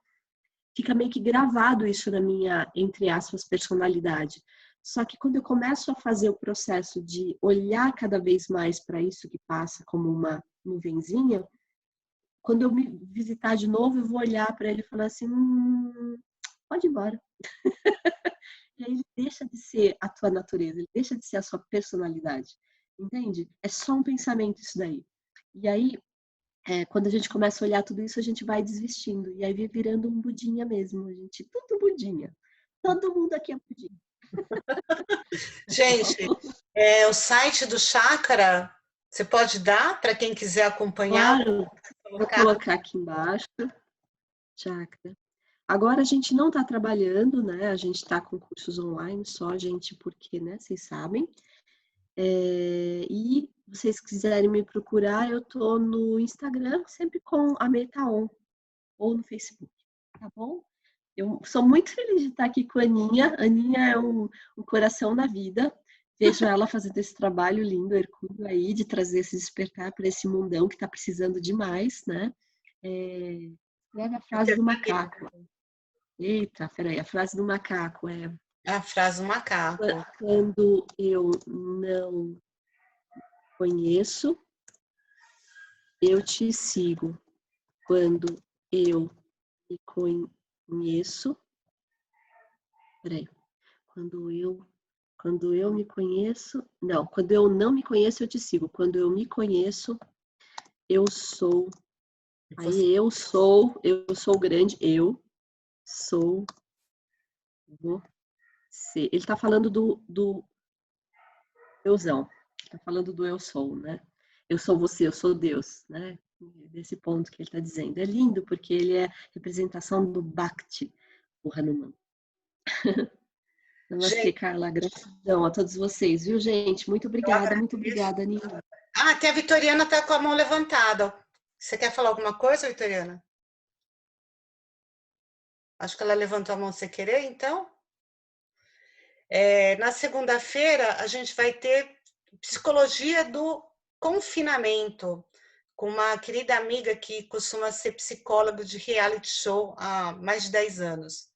fica meio que gravado isso na minha, entre aspas, personalidade. Só que quando eu começo a fazer o processo de olhar cada vez mais para isso que passa como uma nuvenzinha, quando eu me visitar de novo, eu vou olhar para ele e falar assim, pode ir embora. E aí ele deixa de ser a tua natureza, ele deixa de ser a sua personalidade. Entende? É só um pensamento isso daí. E aí, quando a gente começa a olhar tudo isso, a gente vai desvestindo. E aí vai virando um budinha mesmo. A gente, tudo budinha. Todo mundo aqui é budinha. Gente, o site do Chácara, você pode dar para quem quiser acompanhar? Claro, vou colocar aqui embaixo. Chácara. Agora a gente não está trabalhando, né? A gente está com cursos online, só gente, porque, né? Vocês sabem. E vocês quiserem me procurar, eu tô no Instagram, sempre com a Metaon, ou no Facebook, tá bom? Eu sou muito feliz de estar aqui com a Aninha. A Aninha é um coração na vida. Vejo ela fazendo esse trabalho lindo, hercúleo aí, de trazer esse despertar para esse mundão que está precisando demais, né? Escreve a frase do macaco. Eita, peraí, a frase do macaco é... A frase do macaco. Quando eu não conheço, eu te sigo. Quando eu me conheço... Peraí. Quando eu me conheço... Não, quando eu não me conheço, eu te sigo. Quando eu me conheço, eu sou... Aí eu sou grande, eu sou você. Ele está falando do euzão. Está falando do eu sou, né? Eu sou você, eu sou Deus, né? Desse ponto que ele está dizendo. É lindo porque ele é representação do Bhakti, o Hanuman. Namastê, Carla. Gratidão a todos vocês, viu, gente? Muito obrigada, Aninha. Até a Vitoriana está com a mão levantada. Você quer falar alguma coisa, Vitoriana? Acho que ela levantou a mão sem querer, então. Na segunda-feira, a gente vai ter psicologia do confinamento, com uma querida amiga que costuma ser psicóloga de reality show há mais de 10 anos.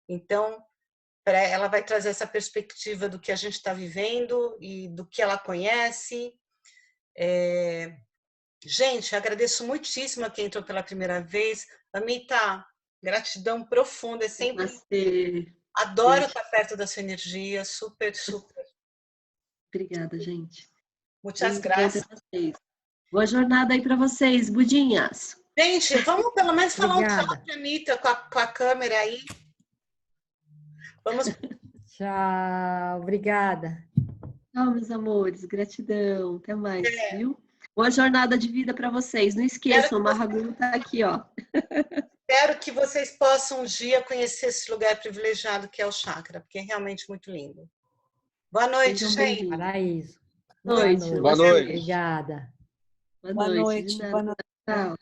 Então, ela vai trazer essa perspectiva do que a gente está vivendo e do que ela conhece. Gente, agradeço muitíssimo a quem entrou pela primeira vez. Amita, gratidão profunda. É sempre... Adoro estar perto da sua energia. Super, super. Obrigada, gente. Muitas graças. Boa jornada aí para vocês, budinhas. Gente, vamos pelo menos falar um tchau para a Anitta com a câmera aí. Vamos. Tchau, obrigada. Tchau, meus amores, gratidão. Até mais, viu? Boa jornada de vida para vocês. Não esqueçam, o Mahaguru está aqui, ó. Espero que vocês possam um dia conhecer esse lugar privilegiado que é o Chácara, porque é realmente muito lindo. Boa noite, gente. Paraíso. Boa noite. Boa noite. Obrigada. Boa noite. Boa noite. Tchau.